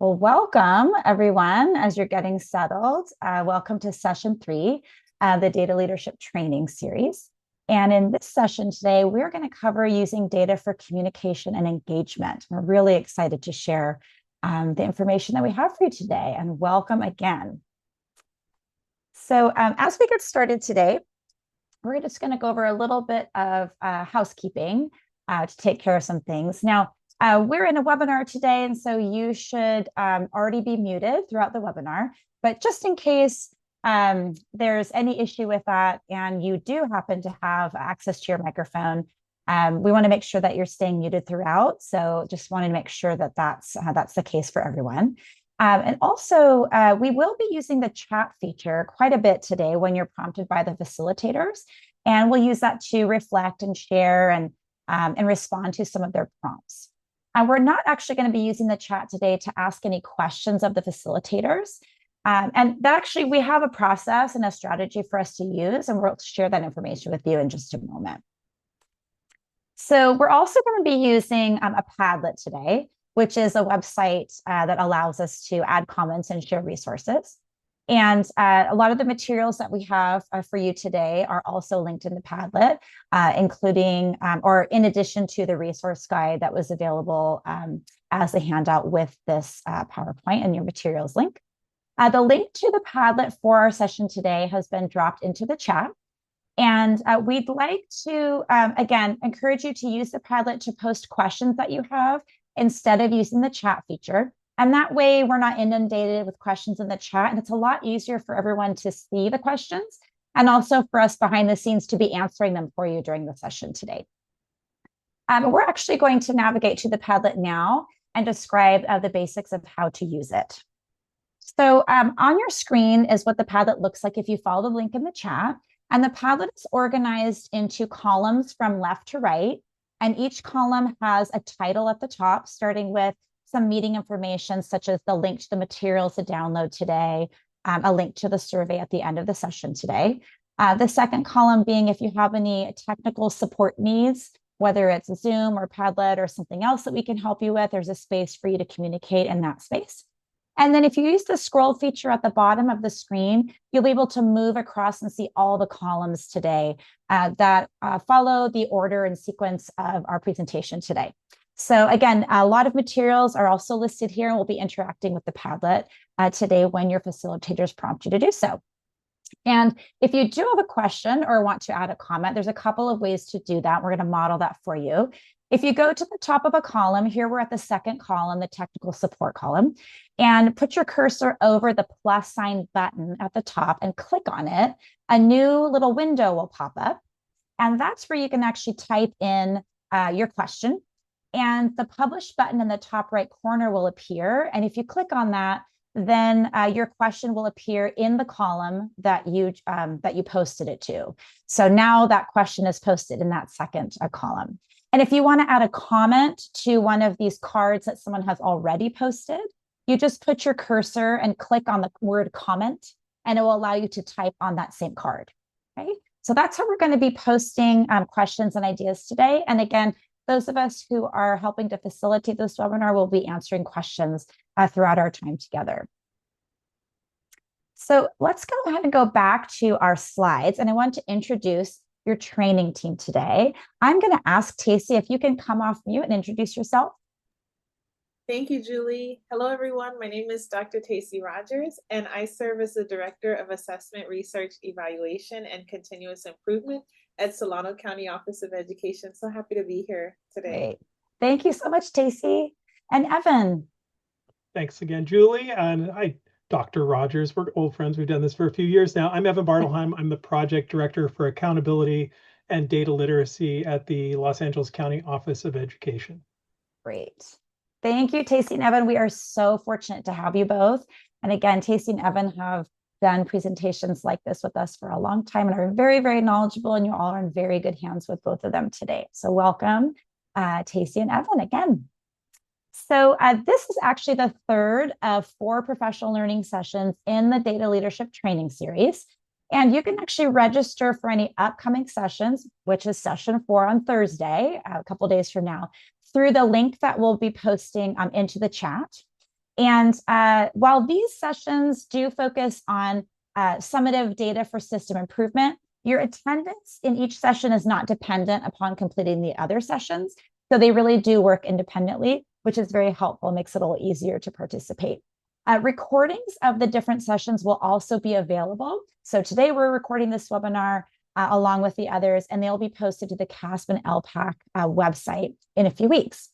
Well, welcome everyone as you're getting settled. Welcome to session 3 of the Data Leadership Training Series. And in this session today, we're going to cover using data for communication and engagement. We're really excited to share the information that we have for you today, and welcome again. So as we get started today, we're just going to go over a little bit of housekeeping to take care of some things. Now, we're in a webinar today, and so you should already be muted throughout the webinar. But just in case there's any issue with that and you do happen to have access to your microphone, we want to make sure that you're staying muted throughout. So just wanted to make sure that that's the case for everyone. And also, we will be using the chat feature quite a bit today when you're prompted by the facilitators. And we'll use that to reflect and share and respond to some of their prompts. And we're not actually going to be using the chat today to ask any questions of the facilitators. And that actually, we have a process and a strategy for us to use, and we'll share that information with you in just a moment. So we're also going to be using a Padlet today, which is a website that allows us to add comments and share resources. And a lot of the materials that we have for you today are also linked in the Padlet, including or in addition to the resource guide that was available as a handout with this PowerPoint and your materials link. The link to the Padlet for our session today has been dropped into the chat. And we'd like to, again, encourage you to use the Padlet to post questions that you have instead of using the chat feature. And that way we're not inundated with questions in the chat. And it's a lot easier for everyone to see the questions and also for us behind the scenes to be answering them for you during the session today. We're actually going to navigate to the Padlet now and describe the basics of how to use it. So on your screen is what the Padlet looks like if you follow the link in the chat. And the Padlet is organized into columns from left to right. And each column has a title at the top, starting with some meeting information, such as the link to the materials to download today, a link to the survey at the end of the session today. The second column being if you have any technical support needs, whether it's Zoom or Padlet or something else that we can help you with, there's a space for you to communicate in that space. And then if you use the scroll feature at the bottom of the screen, you'll be able to move across and see all the columns today that follow the order and sequence of our presentation today. So again, a lot of materials are also listed here, and we'll be interacting with the Padlet today when your facilitators prompt you to do so. And if you do have a question or want to add a comment, there's a couple of ways to do that. We're going to model that for you. If you go to the top of a column, here we're at the second column, the technical support column, and put your cursor over the plus sign button at the top and click on it, a new little window will pop up. And that's where you can actually type in your question. And the publish button in the top right corner will appear. And if you click on that, then your question will appear in the column that you posted it to. So now that question is posted in that second column. And if you want to add a comment to one of these cards that someone has already posted, you just put your cursor and click on the word comment, and it will allow you to type on that same card. Okay, so that's how we're going to be posting questions and ideas today. And again, those of us who are helping to facilitate this webinar will be answering questions throughout our time together. So let's go ahead and go back to our slides. And I want to introduce your training team today. I'm going to ask Tacey if you can come off mute and introduce yourself. Thank you, Julie. Hello, everyone. My name is Dr. Tacey Rogers, and I serve as the Director of Assessment, Research, Evaluation, and Continuous Improvement at Solano County Office of Education. So happy to be here today. Great. Thank you so much, Tacey. And Evan. Thanks again, Julie. And hi, Dr. Rogers. We're old friends. We've done this for a few years now. I'm Evan Bartelheim. I'm the Project Director for Accountability and Data Literacy at the Los Angeles County Office of Education. Great. Thank you, Tacey and Evan. We are so fortunate to have you both. And again, Tacey and Evan have done presentations like this with us for a long time and are very, very knowledgeable, and you all are in very good hands with both of them today. So welcome, Tacey and Evan again. So this is actually the third of 4 professional learning sessions in the Data Leadership Training Series. And you can actually register for any upcoming sessions, which is session 4 on Thursday, a couple days from now, through the link that we'll be posting into the chat. And while these sessions do focus on summative data for system improvement, your attendance in each session is not dependent upon completing the other sessions. So they really do work independently, which is very helpful, makes it a little easier to participate. Recordings of the different sessions will also be available. So today we're recording this webinar along with the others, and they'll be posted to the CAASPP and ELPAC website in a few weeks.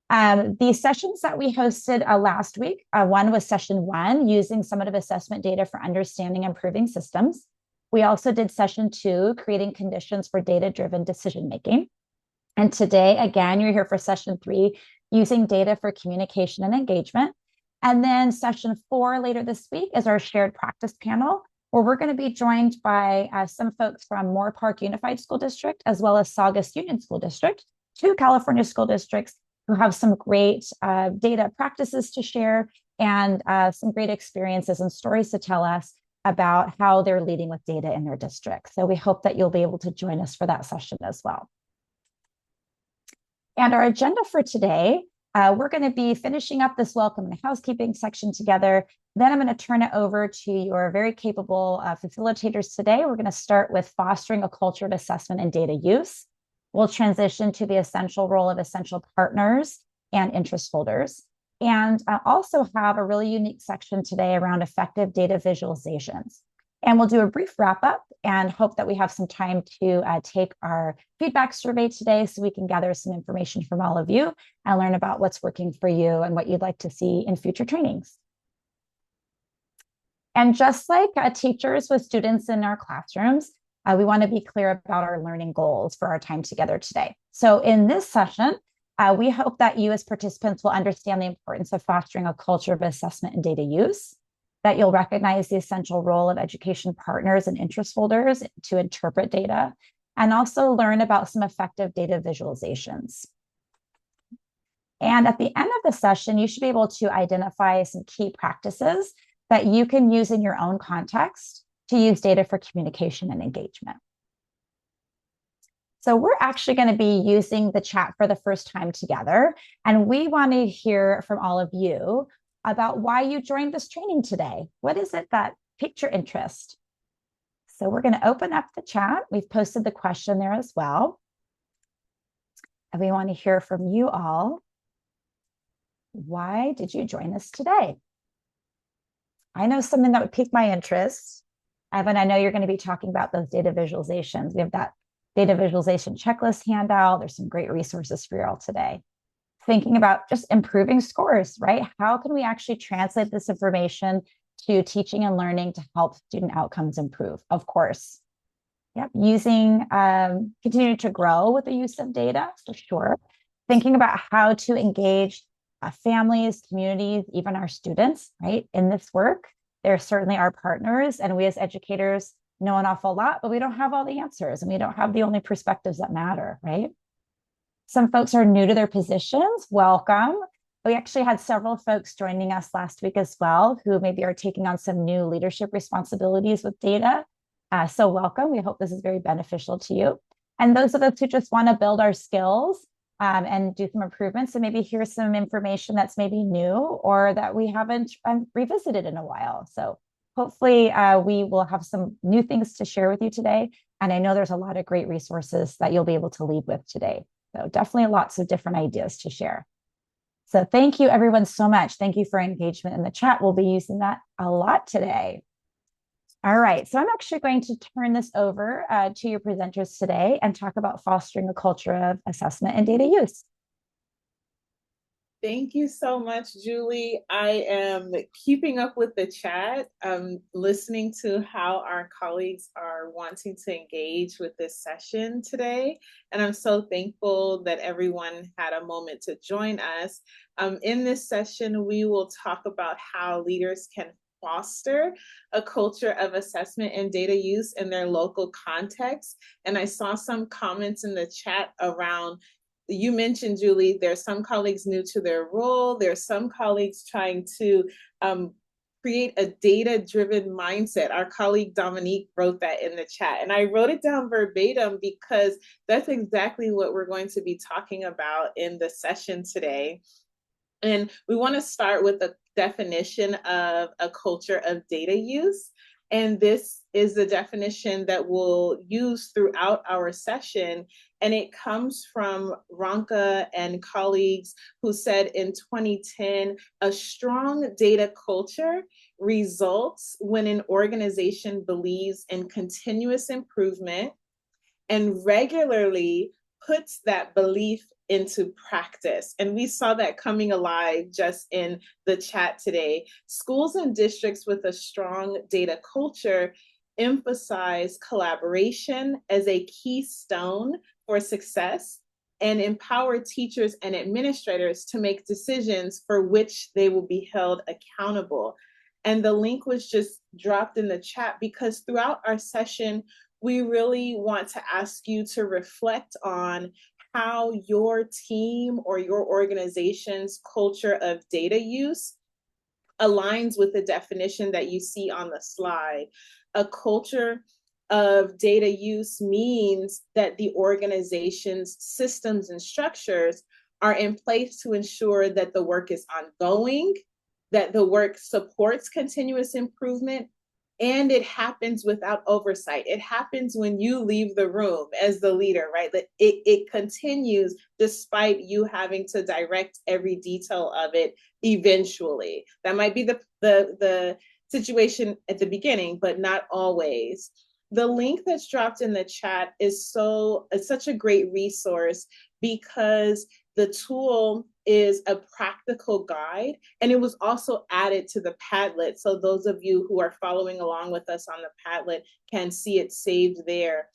The sessions that we hosted last week, one was session 1, using summative assessment data for understanding and improving systems. We also did session 2, creating conditions for data-driven decision-making. And today, again, you're here for session 3, using data for communication and engagement. And then session 4 later this week is our shared practice panel, where we're going to be joined by some folks from Moorpark Unified School District, as well as Saugus Union School District, 2 California school districts who have some great data practices to share and some great experiences and stories to tell us about how they're leading with data in their district. So we hope that you'll be able to join us for that session as well. And our agenda for today, we're going to be finishing up this welcome and housekeeping section together. Then I'm going to turn it over to your very capable facilitators today. We're going to start with fostering a culture of assessment and data use. We'll transition to the essential role of essential partners and interest holders. And also have a really unique section today around effective data visualizations. And we'll do a brief wrap up and hope that we have some time to take our feedback survey today so we can gather some information from all of you and learn about what's working for you and what you'd like to see in future trainings. And just like teachers with students in our classrooms, we want to be clear about our learning goals for our time together today. So in this session, we hope that you as participants will understand the importance of fostering a culture of assessment and data use, that you'll recognize the essential role of education partners and interest holders to interpret data, and also learn about some effective data visualizations. And at the end of the session, you should be able to identify some key practices that you can use in your own context to use data for communication and engagement. So we're actually going to be using the chat for the first time together, and we want to hear from all of you about why you joined this training today. What is it that piqued your interest? So we're going to open up the chat. We've posted the question there as well. And we want to hear from you all. Why did you join us today? I know something that would pique my interest. Evan, I know you're going to be talking about those data visualizations. We have that data visualization checklist handout. There's some great resources for you all today. Thinking about just improving scores, right? How can we actually translate this information to teaching and learning to help student outcomes improve? Of course. Yep. Using, continue to grow with the use of data for sure. Thinking about how to engage families, communities, even our students, right? In this work, they're certainly our partners, and we as educators know an awful lot, but we don't have all the answers, and we don't have the only perspectives that matter, right? Some folks are new to their positions. Welcome. We actually had several folks joining us last week as well, who maybe are taking on some new leadership responsibilities with data. So welcome. We hope this is very beneficial to you. And those of us who just want to build our skills and do some improvements, and maybe hear some information that's maybe new or that we haven't revisited in a while. So hopefully we will have some new things to share with you today. And I know there's a lot of great resources that you'll be able to leave with today. So definitely lots of different ideas to share. So thank you everyone so much. Thank you for engagement in the chat. We'll be using that a lot today. All right, so I'm actually going to turn this over to your presenters today and talk about fostering a culture of assessment and data use. Thank you so much, Julie. I am keeping up with the chat, listening to how our colleagues are wanting to engage with this session today. And I'm so thankful that everyone had a moment to join us. In this session, we will talk about how leaders can foster a culture of assessment and data use in their local context. And I saw some comments in the chat around, you mentioned, Julie, there's some colleagues new to their role. There's some colleagues trying to create a data-driven mindset. Our colleague Dominique wrote that in the chat, and I wrote it down verbatim because that's exactly what we're going to be talking about in the session today. And we want to start with definition of a culture of data use. And this is the definition that we'll use throughout our session. And it comes from Ronka and colleagues who said in 2010, a strong data culture results when an organization believes in continuous improvement and regularly puts that belief into practice. And we saw that coming alive just in the chat today. Schools and districts with a strong data culture emphasize collaboration as a keystone for success and empower teachers and administrators to make decisions for which they will be held accountable. And the link was just dropped in the chat because throughout our session, we really want to ask you to reflect on how your team or your organization's culture of data use aligns with the definition that you see on the slide. A culture of data use means that the organization's systems and structures are in place to ensure that the work is ongoing, that the work supports continuous improvement, and it happens without oversight. It happens when you leave the room as the leader, right? That it continues despite you having to direct every detail of it eventually. That might be the situation at the beginning, but not always. The link that's dropped in the chat is such a great resource because the tool is a practical guide, and it was also added to the Padlet. So those of you who are following along with us on the Padlet can see it saved there.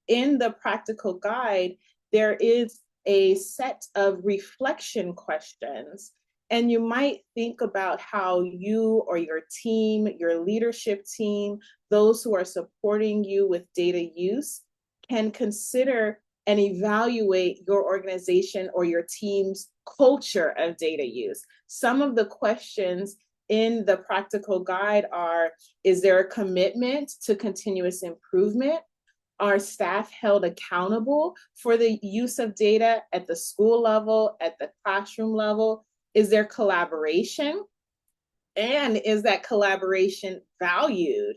In the practical guide, there is a set of reflection questions. And you might think about how you or your team, your leadership team, those who are supporting you with data use can consider and evaluate your organization or your team's culture of data use. Some of the questions in the practical guide are, is there a commitment to continuous improvement? Are staff held accountable for the use of data at the school level, at the classroom level? Is there collaboration? And is that collaboration valued?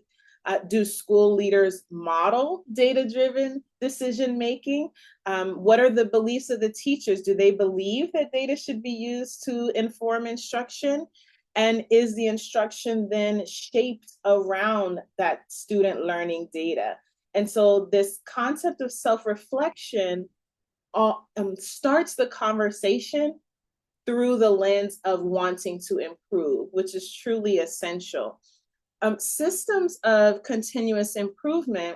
Do school leaders model data-driven decision-making? What are the beliefs of the teachers? Do they believe that data should be used to inform instruction? And is the instruction then shaped around that student learning data? And so this concept of self-reflection starts the conversation through the lens of wanting to improve, which is truly essential. Systems of continuous improvement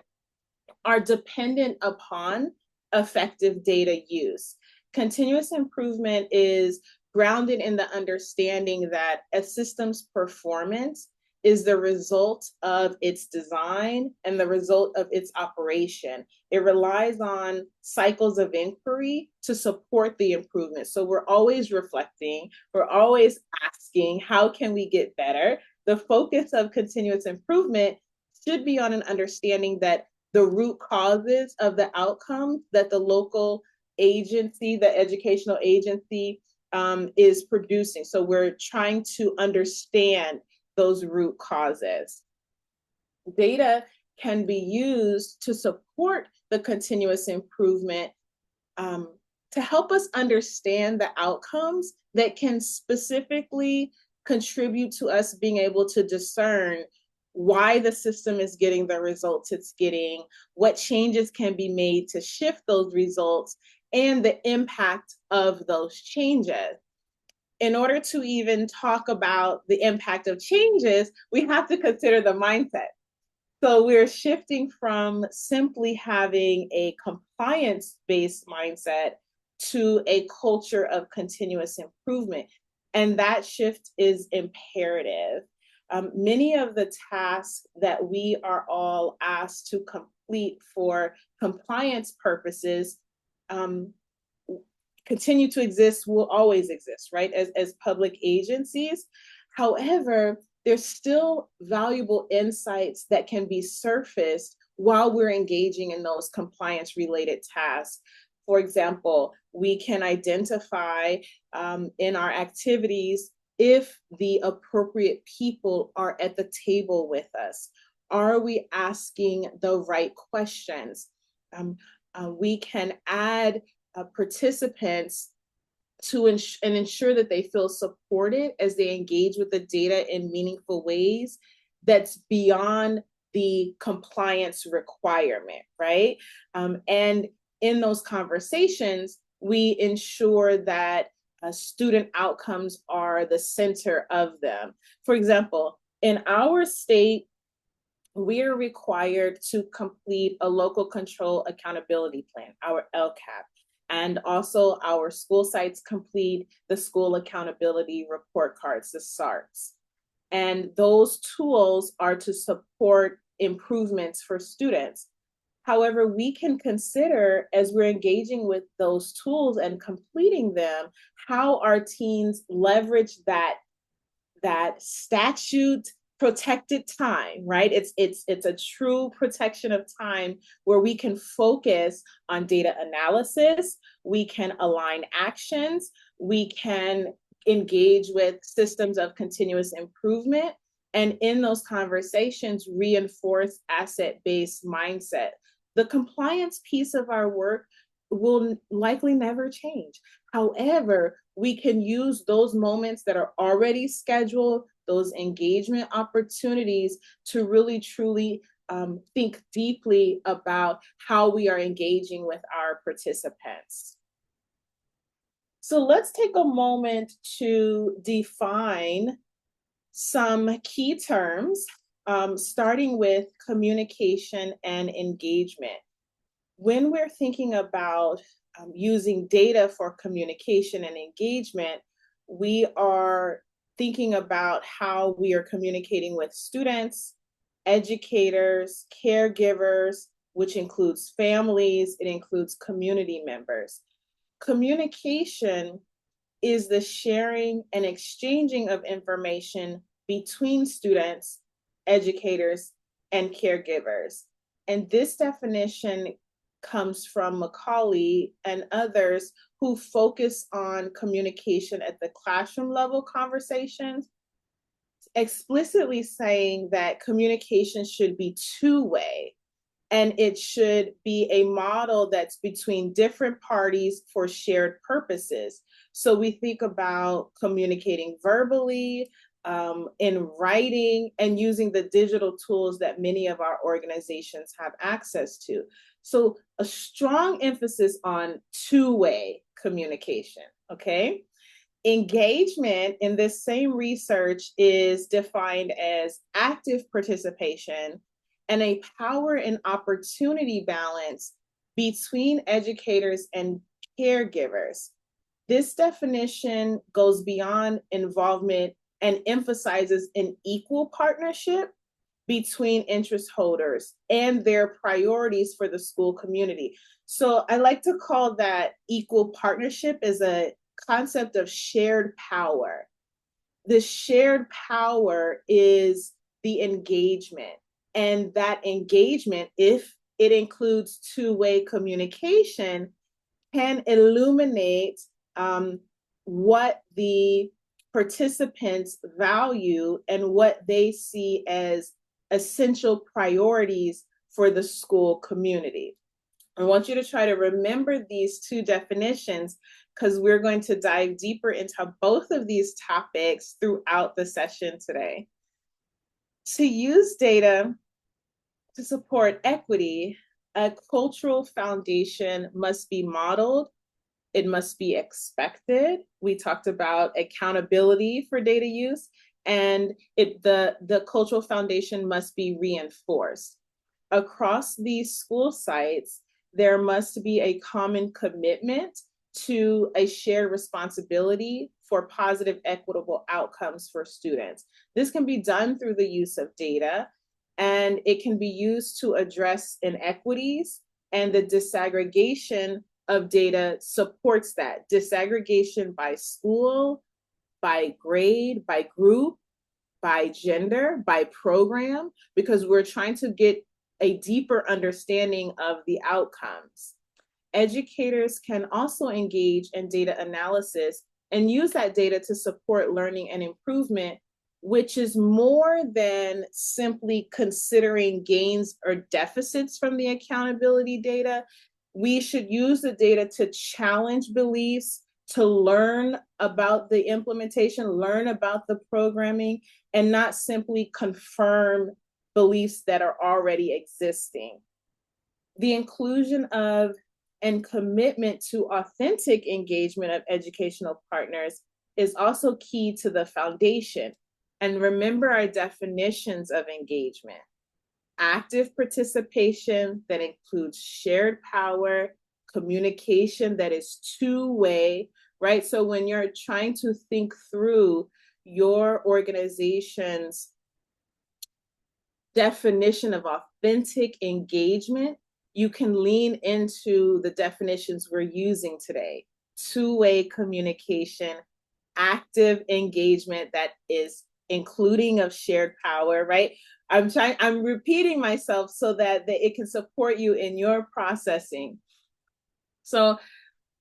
are dependent upon effective data use. Continuous improvement is grounded in the understanding that a system's performance is the result of its design and the result of its operation. It relies on cycles of inquiry to support the improvement. So we're always reflecting, we're always asking, how can we get better? The focus of continuous improvement should be on an understanding that the root causes of the outcome that the local agency, the educational agency is producing. So we're trying to understand those root causes. Data can be used to support the continuous improvement to help us understand the outcomes that can specifically contribute to us being able to discern why the system is getting the results it's getting, what changes can be made to shift those results, and the impact of those changes. In order to even talk about the impact of changes, we have to consider the mindset. So we're shifting from simply having a compliance-based mindset to a culture of continuous improvement. And that shift is imperative. Many of the tasks that we are all asked to complete for compliance purposes continue to exist, will always exist, right, as public agencies. However, there's still valuable insights that can be surfaced while we're engaging in those compliance-related tasks. For example, we can identify in our activities if the appropriate people are at the table with us. Are we asking the right questions? We can add participants to ensure that they feel supported as they engage with the data in meaningful ways that's beyond the compliance requirement, right? And in those conversations, we ensure that student outcomes are the center of them. For example, in our state, we are required to complete a local control accountability plan, our LCAP. And also our school sites complete the school accountability report cards, the SARCs. And those tools are to support improvements for students. However, we can consider, as we're engaging with those tools and completing them, how our teens leverage that statute protected time, right? It's a true protection of time where we can focus on data analysis, we can align actions, we can engage with systems of continuous improvement, and in those conversations, reinforce asset-based mindset. The compliance piece of our work will likely never change. However, we can use those moments that are already scheduled, those engagement opportunities, to really truly think deeply about how we are engaging with our participants. So let's take a moment to define some key terms, starting with communication and engagement. When we're thinking about using data for communication and engagement, we are thinking about how we are communicating with students, educators, caregivers, which includes families, it includes community members. Communication is the sharing and exchanging of information between students, educators, and caregivers. And this definition comes from Macaulay and others who focus on communication at the classroom level conversations, explicitly saying that communication should be two-way, and it should be a model that's between different parties for shared purposes. So we think about communicating verbally, in writing, and using the digital tools that many of our organizations have access to. So a strong emphasis on two-way communication, okay? Engagement in this same research is defined as active participation and a power and opportunity balance between educators and caregivers. This definition goes beyond involvement and emphasizes an equal partnership between interest holders and their priorities for the school community. So I like to call that equal partnership as a concept of shared power. The shared power is the engagement, and that engagement, if it includes two-way communication, can illuminate what the participants value and what they see as essential priorities for the school community. I want you to try to remember these two definitions because we're going to dive deeper into both of these topics throughout the session today. To use data to support equity, a cultural foundation must be modeled. It must be expected. We talked about accountability for data use, and the cultural foundation must be reinforced. Across these school sites, there must be a common commitment to a shared responsibility for positive, equitable outcomes for students. This can be done through the use of data, and it can be used to address inequities, and the disaggregation of data supports that. Disaggregation by school, by grade, by group, by gender, by program, because we're trying to get a deeper understanding of the outcomes. Educators can also engage in data analysis and use that data to support learning and improvement, which is more than simply considering gains or deficits from the accountability data. We should use the data to challenge beliefs, to learn about the implementation, learn about the programming, and not simply confirm beliefs that are already existing. The inclusion of and commitment to authentic engagement of educational partners is also key to the foundation. And remember our definitions of engagement. Active participation that includes shared power, communication that is two-way, right? So when you're trying to think through your organization's definition of authentic engagement, you can lean into the definitions we're using today. Two-way communication, active engagement that is including of shared power, right? I'm repeating myself so that it can support you in your processing. So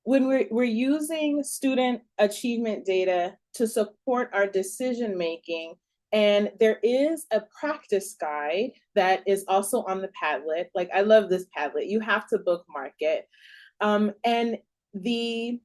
when we're using student achievement data to support our decision making, and there is a practice guide that is also on the Padlet. Like, I love this Padlet. You have to bookmark it. And the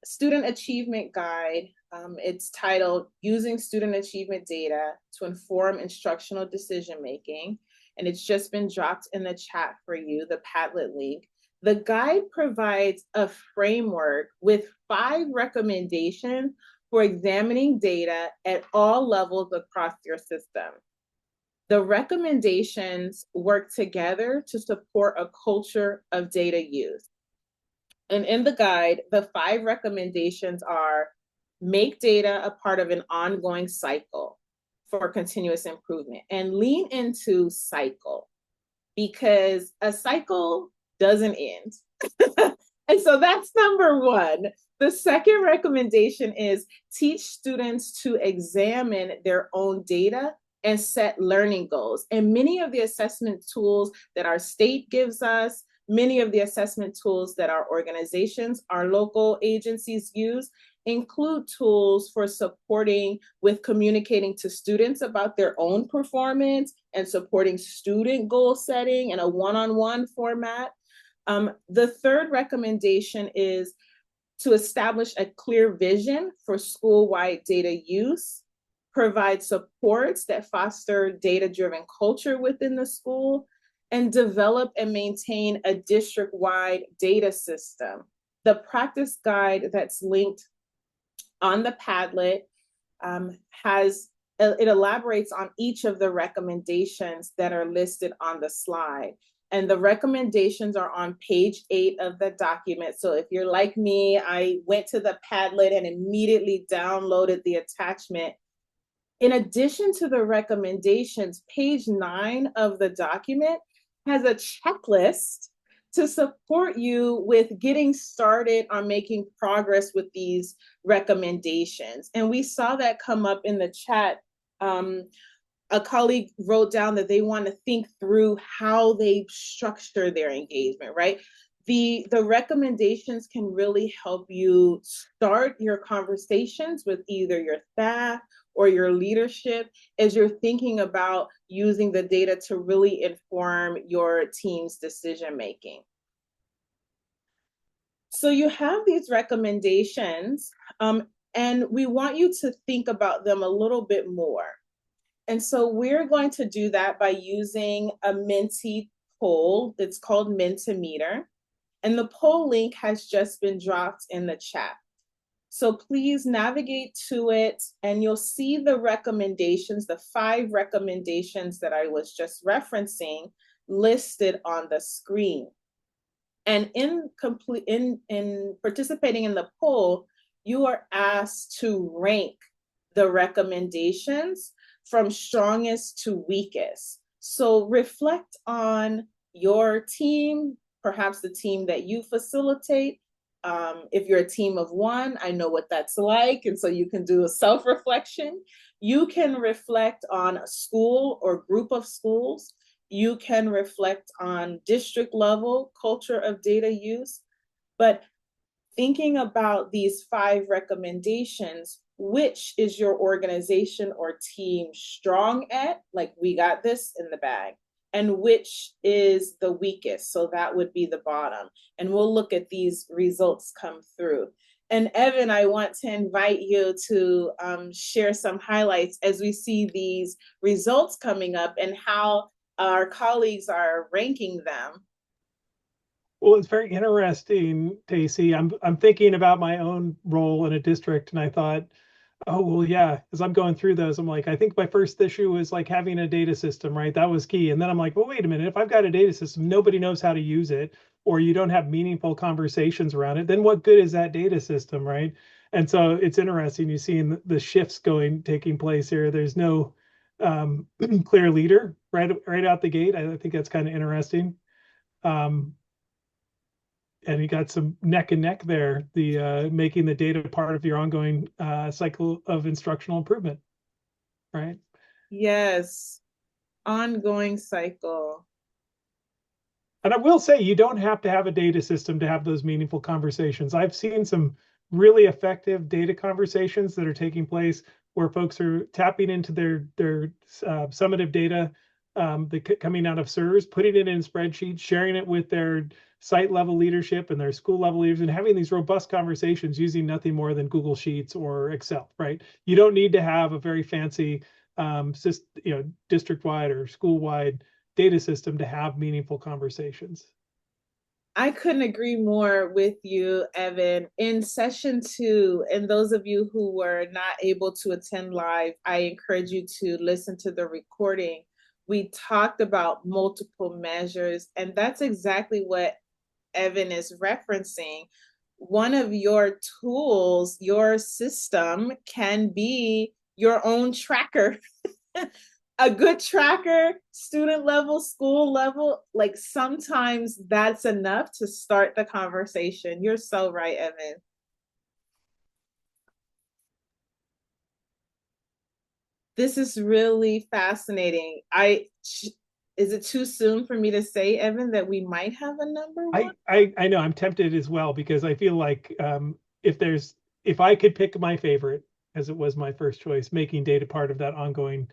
student achievement guide, it's titled Using Student Achievement Data to Inform Instructional Decision Making. And it's just been dropped in the chat for you, the Padlet link. The guide provides a framework with 5 recommendations for examining data at all levels across your system. The recommendations work together to support a culture of data use. And in the guide, the 5 recommendations are: make data a part of an ongoing cycle for continuous improvement, and lean into cycle, because a cycle doesn't end. And so that's number 1. The second recommendation is teach students to examine their own data and set learning goals. And many of the assessment tools that our state gives us, many of the assessment tools that our organizations, our local agencies use, include tools for supporting with communicating to students about their own performance and supporting student goal setting in a one-on-one format. The third recommendation is to establish a clear vision for school-wide data use, provide supports that foster data-driven culture within the school, and develop and maintain a district-wide data system. The practice guide that's linked on the Padlet it elaborates on each of the recommendations that are listed on the slide. And the recommendations are on page 8 of the document. So if you're like me, I went to the Padlet and immediately downloaded the attachment. In addition to the recommendations, page 9 of the document has a checklist to support you with getting started on making progress with these recommendations. And we saw that come up in the chat. A colleague wrote down that they want to think through how they structure their engagement, right? The recommendations can really help you start your conversations with either your staff or your leadership as you're thinking about using the data to really inform your team's decision making. So you have these recommendations, and we want you to think about them a little bit more. And so we're going to do that by using a Menti poll. It's called Mentimeter. And the poll link has just been dropped in the chat. So please navigate to it and you'll see the recommendations, the 5 recommendations that I was just referencing listed on the screen. And in participating in the poll, you are asked to rank the recommendations from strongest to weakest. So reflect on your team, perhaps the team that you facilitate. If you're a team of 1, I know what that's like. And so you can do a self-reflection. You can reflect on a school or group of schools. You can reflect on district level culture of data use. But thinking about these 5 recommendations, which is your organization or team strong at? Like, we got this in the bag. And which is the weakest? So that would be the bottom. And we'll look at these results come through. And Evan, I want to invite you to share some highlights as we see these results coming up and how our colleagues are ranking them. Well, it's very interesting, Tacey. I'm thinking about my own role in a district, and I thought, oh well, yeah. As I'm going through those, I'm like, I think my first issue was like having a data system, right? That was key. And then I'm like, well, wait a minute. If I've got a data system, nobody knows how to use it, or you don't have meaningful conversations around it, then what good is that data system, right? And so it's interesting. You see the shifts taking place here. There's no clear leader right out the gate. I think that's kind of interesting. And you got some neck and neck there, the making the data part of your ongoing cycle of instructional improvement, right? Yes, ongoing cycle. And I will say, you don't have to have a data system to have those meaningful conversations. I've seen some really effective data conversations that are taking place where folks are tapping into their summative data coming out of SIRS, putting it in spreadsheets, sharing it with their site level leadership and their school level leaders, and having these robust conversations using nothing more than Google Sheets or Excel, right? You don't need to have a very fancy district-wide or school-wide data system to have meaningful conversations. I couldn't agree more with you, Evan. In session 2, and those of you who were not able to attend live, I encourage you to listen to the recording. We talked about multiple measures, and that's exactly what Evan is referencing. One of your tools, your system, can be your own tracker. A good tracker, student level, school level, like sometimes that's enough to start the conversation. You're so right, Evan. This is really fascinating. Is it too soon for me to say, Evan, that we might have a number one? I know I'm tempted as well, because I feel like if I could pick my favorite, as it was my first choice, making data part of that ongoing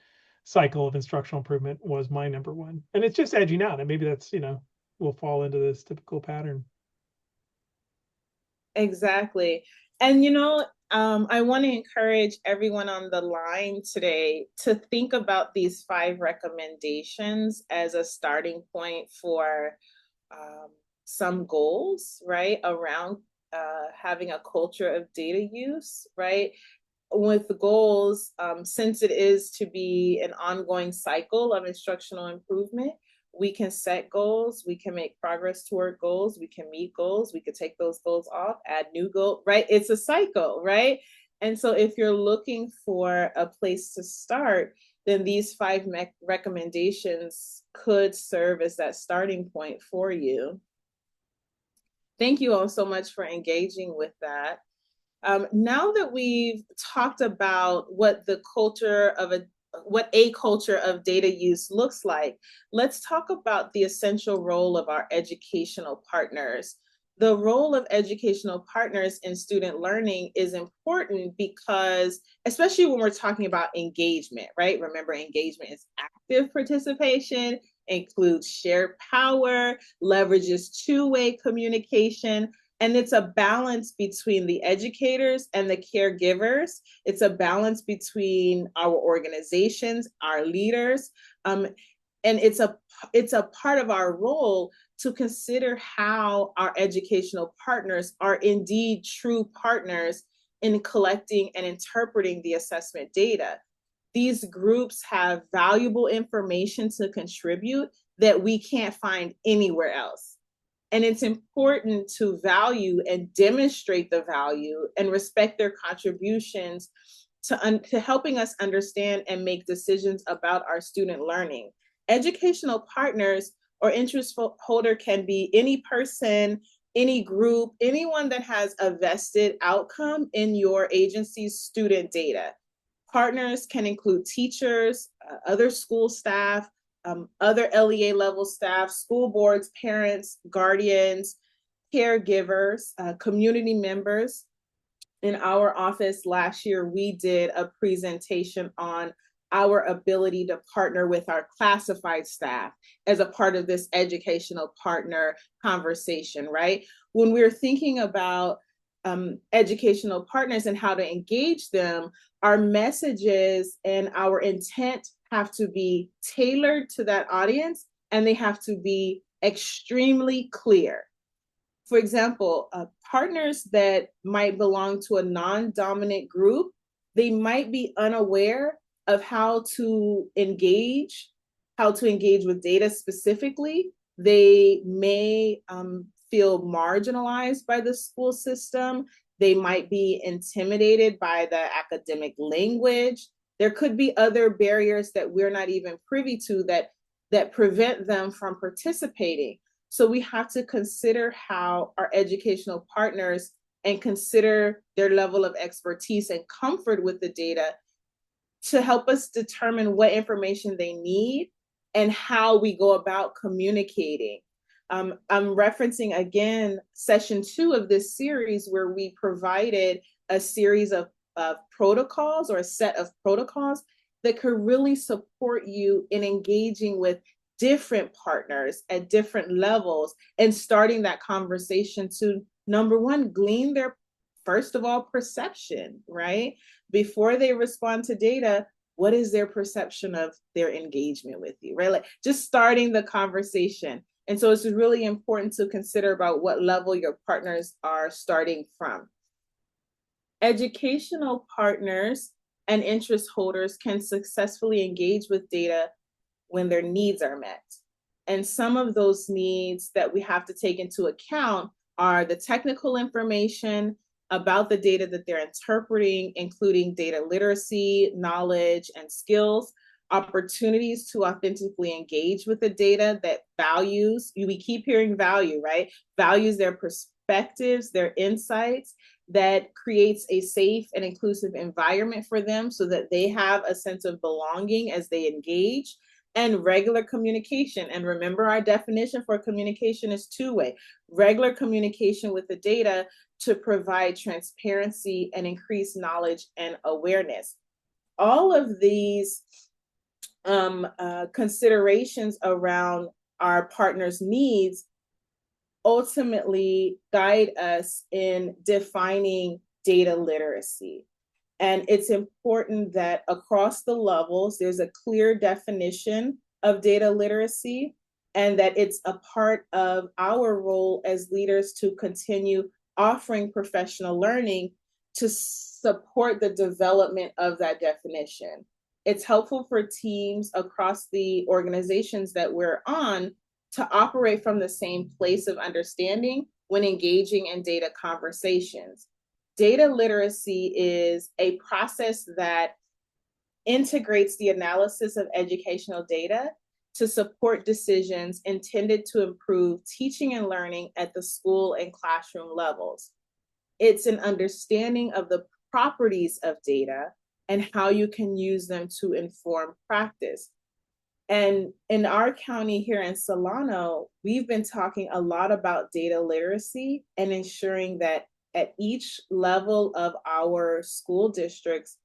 cycle of instructional improvement was my number one. And it's just edging out, and maybe that's, will fall into this typical pattern. Exactly. And I want to encourage everyone on the line today to think about these 5 recommendations as a starting point for some goals, right, around having a culture of data use, right? With the goals, since it is to be an ongoing cycle of instructional improvement, we can set goals, we can make progress toward goals, we can meet goals, we could take those goals off, add new goals, right? It's a cycle, right? And so if you're looking for a place to start, then these 5 recommendations could serve as that starting point for you. Thank you all so much for engaging with that. Now that we've talked about what a culture of data use looks like, let's talk about the essential role of our educational partners. The role of educational partners in student learning is important because, especially when we're talking about engagement, right? Remember, engagement is active participation, includes shared power, leverages two-way communication, and it's a balance between the educators and the caregivers. It's a balance between our organizations, our leaders, and it's a part of our role to consider how our educational partners are indeed true partners in collecting and interpreting the assessment data. These groups have valuable information to contribute that we can't find anywhere else. And it's important to value and demonstrate the value and respect their contributions to helping us understand and make decisions about our student learning. Educational partners or interest holder can be any person, any group, anyone that has a vested outcome in your agency's student data. Partners can include teachers, other school staff, other LEA level staff, school boards, parents, guardians, caregivers, community members. In our office last year, we did a presentation on our ability to partner with our classified staff as a part of this educational partner conversation, right? When we're thinking about educational partners and how to engage them, our messages and our intent have to be tailored to that audience, and they have to be extremely clear. For example, partners that might belong to a non-dominant group, they might be unaware of how to engage with data specifically. They may feel marginalized by the school system. They might be intimidated by the academic language. There could be other barriers that we're not even privy to that prevent them from participating. So we have to consider how our educational partners and consider their level of expertise and comfort with the data to help us determine what information they need and how we go about communicating. I'm referencing again session 2 of this series, where we provided a series of protocols, or a set of protocols that could really support you in engaging with different partners at different levels and starting that conversation to, number one, glean their, first of all, perception, right? Before they respond to data, what is their perception of their engagement with you, right? Like just starting the conversation. And so it's really important to consider about what level your partners are starting from. Educational partners and interest holders can successfully engage with data when their needs are met. And some of those needs that we have to take into account are the technical information about the data that they're interpreting, including data literacy, knowledge, and skills, opportunities to authentically engage with the data that values, we keep hearing value, right? Values their perspectives, their insights, that creates a safe and inclusive environment for them so that they have a sense of belonging as they engage. And regular communication. And remember, our definition for communication is two-way. Regular communication with the data to provide transparency and increase knowledge and awareness. All of these considerations around our partners' needs ultimately guide us in defining data literacy. And it's important that across the levels, there's a clear definition of data literacy, and that it's a part of our role as leaders to continue offering professional learning to support the development of that definition. It's helpful for teams across the organizations that we're on to operate from the same place of understanding when engaging in data conversations. Data literacy is a process that integrates the analysis of educational data to support decisions intended to improve teaching and learning at the school and classroom levels. It's an understanding of the properties of data and how you can use them to inform practice. And in our county here in Solano, we've been talking a lot about data literacy and ensuring that at each level of our school districts,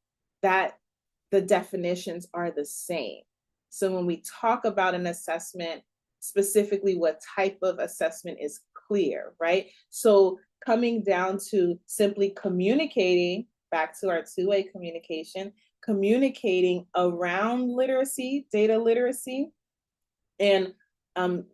that the definitions are the same. So when we talk about an assessment, specifically what type of assessment is clear, right? So coming down to simply communicating, back to our two-way communication, communicating around literacy, data literacy, and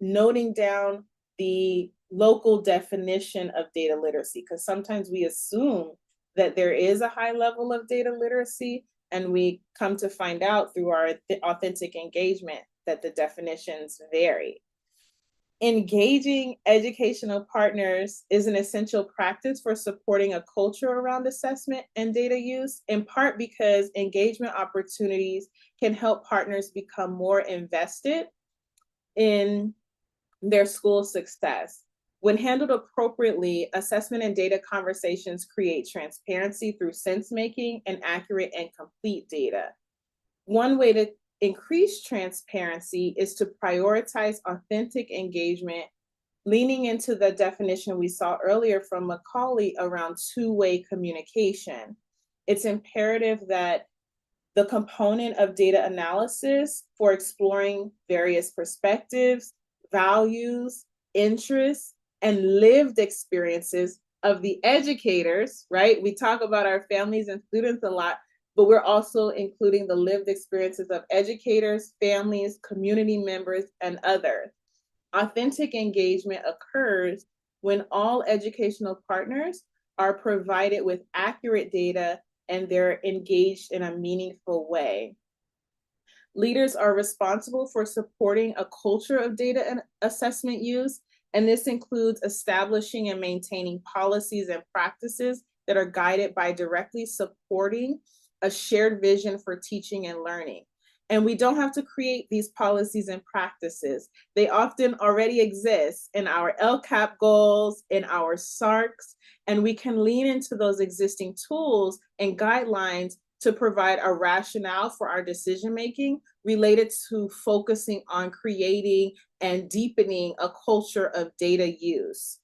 noting down the local definition of data literacy, because sometimes we assume that there is a high level of data literacy, and we come to find out through our authentic engagement that the definitions vary. Engaging educational partners is an essential practice for supporting a culture around assessment and data use, in part because engagement opportunities can help partners become more invested in their school success. When handled appropriately, assessment and data conversations create transparency through sense-making and accurate and complete data. One way to increase transparency is to prioritize authentic engagement, leaning into the definition we saw earlier from Macaulay around two-way communication. It's imperative that the component of data analysis for exploring various perspectives, values, interests, and lived experiences of the educators, right? We talk about our families and students a lot, but we're also including the lived experiences of educators, families, community members, and others. Authentic engagement occurs when all educational partners are provided with accurate data and they're engaged in a meaningful way. Leaders are responsible for supporting a culture of data and assessment use, and this includes establishing and maintaining policies and practices that are guided by directly supporting a shared vision for teaching and learning. And we don't have to create these policies and practices. They often already exist in our LCAP goals, in our SARCs, and we can lean into those existing tools and guidelines to provide a rationale for our decision-making related to focusing on creating and deepening a culture of data use.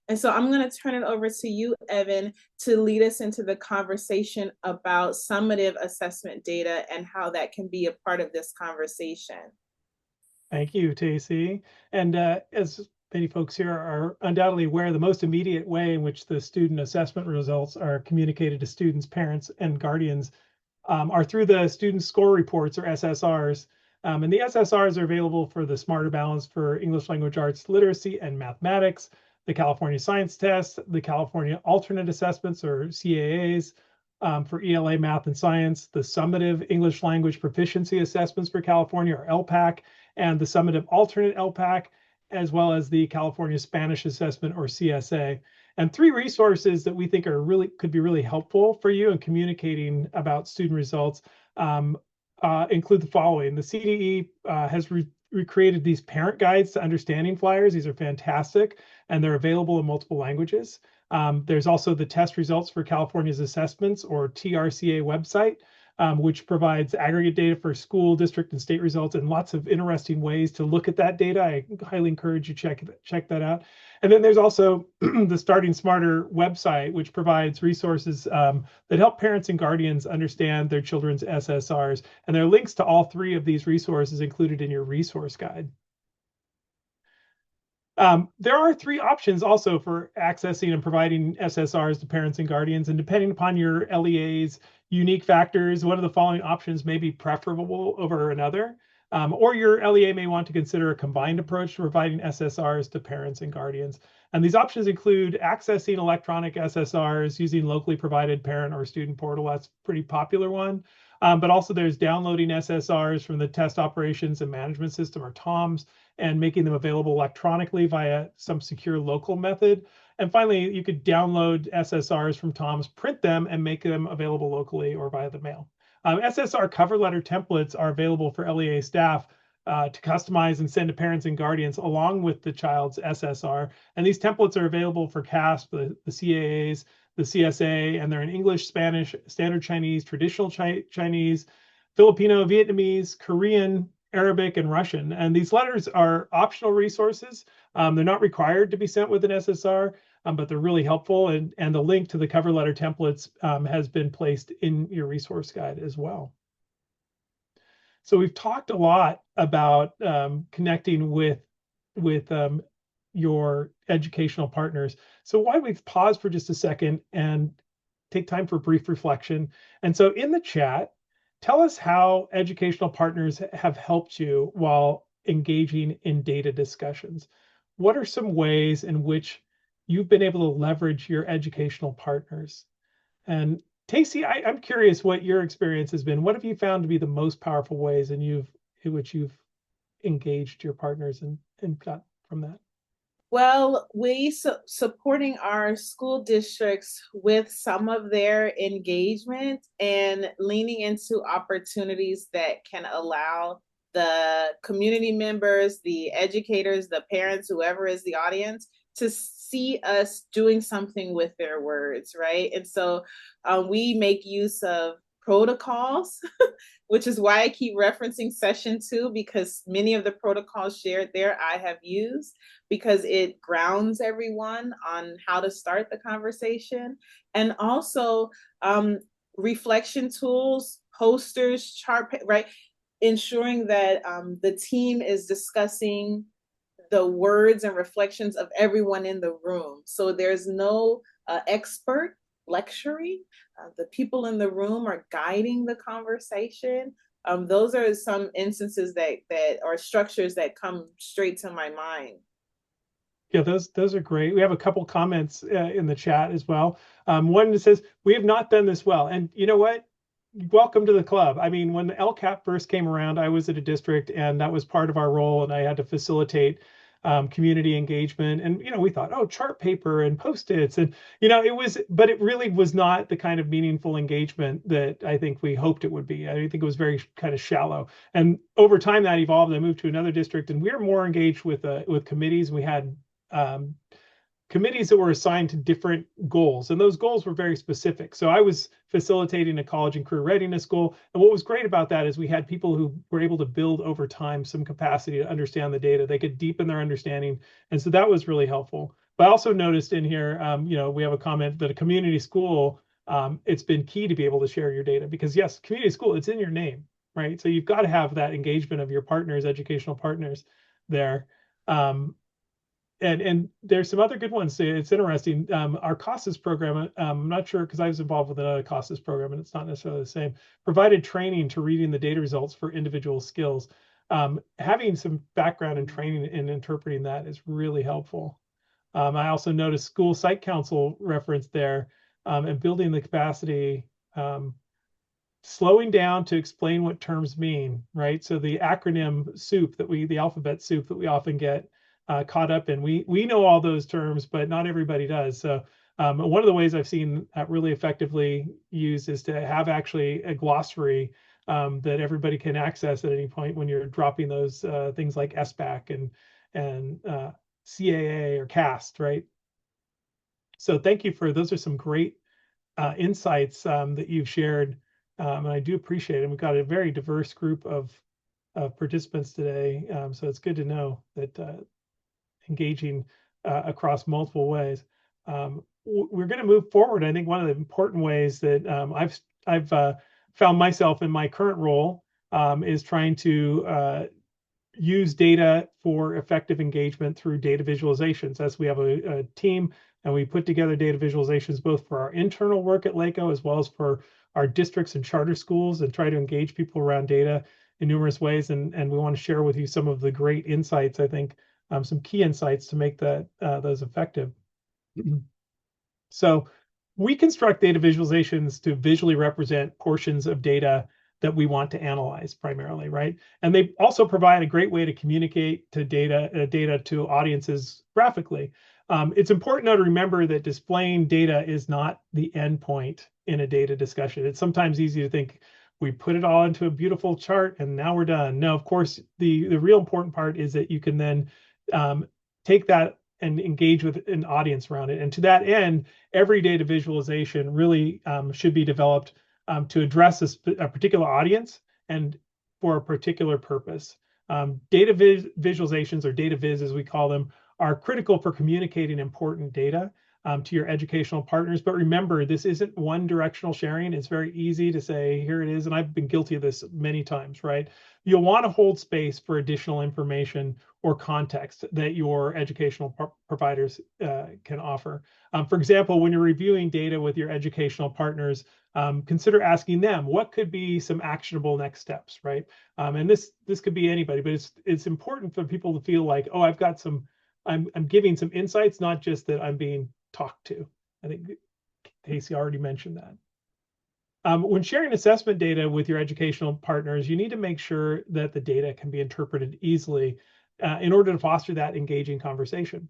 And so I'm going to turn it over to you, Evan, to lead us into the conversation about summative assessment data and how that can be a part of this conversation. Thank you, Tacey. And as many folks here are undoubtedly aware, the most immediate way in which the student assessment results are communicated to students, parents, and guardians are through the student score reports, or SSRs. And the SSRs are available for the Smarter Balance for English Language Arts Literacy and Mathematics, the California Science Test, the California Alternate Assessments, or CAAs, for ELA Math and Science, the Summative English Language Proficiency Assessments for California, or ELPAC, and the Summative Alternate ELPAC, as well as the California Spanish Assessment, or CSA. And three resources that we think are could be really helpful for you in communicating about student results include the following. The CDE has recreated these parent guides to understanding flyers. These are fantastic, and they're available in multiple languages. There's also the Test Results for California's Assessments, or TRCA website, which provides aggregate data for school, district, and state results, and lots of interesting ways to look at that data. I highly encourage you check that out. And then there's also the Starting Smarter website, which provides resources that help parents and guardians understand their children's SSRs. And there are links to all three of these resources included in your resource guide. There are three options also for accessing and providing SSRs to parents and guardians, and depending upon your LEA's unique factors, one of the following options may be preferable over another, or your LEA may want to consider a combined approach to providing SSRs to parents and guardians. And these options include accessing electronic SSRs using locally provided parent or student portal. That's a pretty popular one. But also there's downloading SSRs from the Test Operations and Management System, or TOMS, and making them available electronically via some secure local method. And finally, you could download SSRs from TOMS, print them, and make them available locally or via the mail. SSR cover letter templates are available for LEA staff to customize and send to parents and guardians along with the child's SSR. And these templates are available for CAASPP, the CAAs, the CSA, and they're in English, Spanish, Standard Chinese, Traditional Chinese, Filipino, Vietnamese, Korean, Arabic, and Russian. And these letters are optional resources. They're not required to be sent with an SSR, but they're really helpful. And the link to the cover letter templates has been placed in your resource guide as well. So we've talked a lot about connecting with your educational partners. So why don't we pause for just a second and take time for brief reflection. And so in the chat, tell us how educational partners have helped you while engaging in data discussions. What are some ways in which you've been able to leverage your educational partners? And Tacey, I'm curious what your experience has been. What have you found to be the most powerful ways in which you've engaged your partners and got from that? Well, supporting our school districts with some of their engagement and leaning into opportunities that can allow the community members, the educators, the parents, whoever is the audience, to see us doing something with their words, right? And so we make use of protocols which is why I keep referencing session 2, because many of the protocols shared there I have used, because it grounds everyone on how to start the conversation. And also reflection tools, posters, chart, right? Ensuring that the team is discussing the words and reflections of everyone in the room. So there's no expert lecturing. The people in the room are guiding the conversation. Those are some instances that are structures that come straight to my mind. Yeah, those are great. We have a couple comments in the chat as well. One that says, we have not done this well. And you know what? Welcome to the club. I mean, when the LCAP first came around, I was at a district and that was part of our role, and I had to facilitate community engagement. And, we thought, oh, chart paper and Post-its. And, but it really was not the kind of meaningful engagement that I think we hoped it would be. I think it was very kind of shallow. And over time that evolved. I moved to another district and we were more engaged with committees. We had committees that were assigned to different goals, and those goals were very specific. So I was facilitating a college and career readiness goal, and what was great about that is we had people who were able to build over time some capacity to understand the data. They could deepen their understanding, and so that was really helpful. But I also noticed in here, we have a comment that a community school, it's been key to be able to share your data, because yes, community school, it's in your name, right? So you've got to have that engagement of your partners, educational partners there. And there's some other good ones. It's interesting. Our CAASPP program, I'm not sure because I was involved with another CAASPP program and it's not necessarily the same, provided training to reading the data results for individual skills. Having some background and training in interpreting that is really helpful. I also noticed school site council reference there, and building the capacity, slowing down to explain what terms mean, right? So the acronym soup the alphabet soup that we often get caught up in. We know all those terms, but not everybody does. So one of the ways I've seen that really effectively used is to have actually a glossary that everybody can access at any point when you're dropping those things like SBAC and CAA or CAST, right? So thank you those are some great insights that you've shared, and I do appreciate it. We've got a very diverse group of participants today, so it's good to know that engaging across multiple ways. We're going to move forward. I think one of the important ways that I've found myself in my current role is trying to use data for effective engagement through data visualizations. As we have a team and we put together data visualizations both for our internal work at LACO as well as for our districts and charter schools, and try to engage people around data in numerous ways. And we want to share with you some of the great insights, I think, some key insights to make those effective. So we construct data visualizations to visually represent portions of data that we want to analyze primarily, right? And they also provide a great way to communicate to data to audiences graphically. It's important now to remember that displaying data is not the end point in a data discussion. It's sometimes easy to think we put it all into a beautiful chart and now we're done. No, of course, the real important part is that you can then take that and engage with an audience around it. And to that end, every data visualization really should be developed to address a particular audience and for a particular purpose. Data visualizations, or data viz as we call them, are critical for communicating important data to your educational partners. But remember, this isn't one directional sharing. It's very easy to say, here it is. And I've been guilty of this many times, right? You'll want to hold space for additional information or context that your educational providers can offer. For example, when you're reviewing data with your educational partners, consider asking them what could be some actionable next steps, right? And this could be anybody, but it's important for people to feel like, oh, I've got I'm giving some insights, not just that I'm being talked to. I think Casey already mentioned that. When sharing assessment data with your educational partners, you need to make sure that the data can be interpreted easily in order to foster that engaging conversation.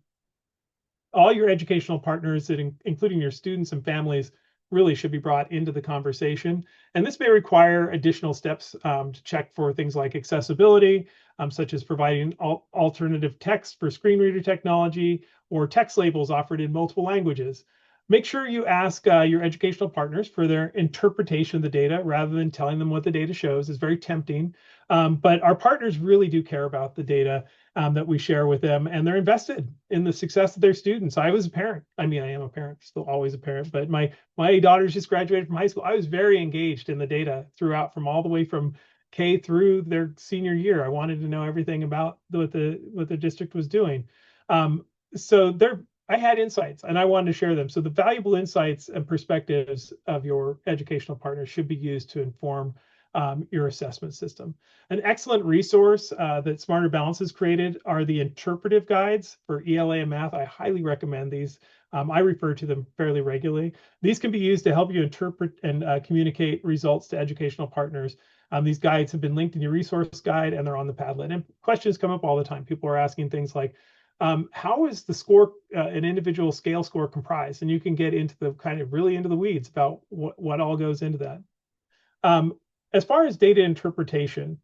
All your educational partners, including your students and families, really should be brought into the conversation. And this may require additional steps to check for things like accessibility, such as providing alternative text for screen reader technology or text labels offered in multiple languages. Make sure you ask your educational partners for their interpretation of the data rather than telling them what the data shows. It's very tempting, but our partners really do care about the data that we share with them, and they're invested in the success of their students. I was a parent. I mean, I am a parent, still always a parent, but my daughters just graduated from high school. I was very engaged in the data throughout, from all the way from K through their senior year. I wanted to know everything about what the district was doing. So I had insights and I wanted to share them. So the valuable insights and perspectives of your educational partners should be used to inform your assessment system. An excellent resource that Smarter Balance has created are the interpretive guides for ELA and math. I highly recommend these. I refer to them fairly regularly. These can be used to help you interpret and communicate results to educational partners. These guides have been linked in your resource guide and they're on the Padlet. And questions come up all the time. People are asking things like, how is the score, an individual scale score comprised? And you can get into the kind of really into the weeds about what all goes into that. As far as data interpretation,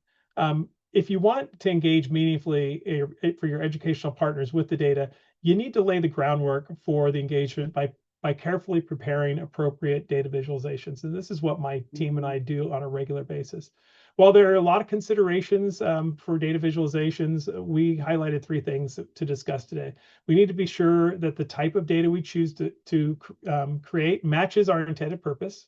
if you want to engage meaningfully for your educational partners with the data, you need to lay the groundwork for the engagement by carefully preparing appropriate data visualizations. And this is what my team and I do on a regular basis. While there are a lot of considerations for data visualizations, we highlighted 3 things to discuss today. We need to be sure that the type of data we choose to create matches our intended purpose,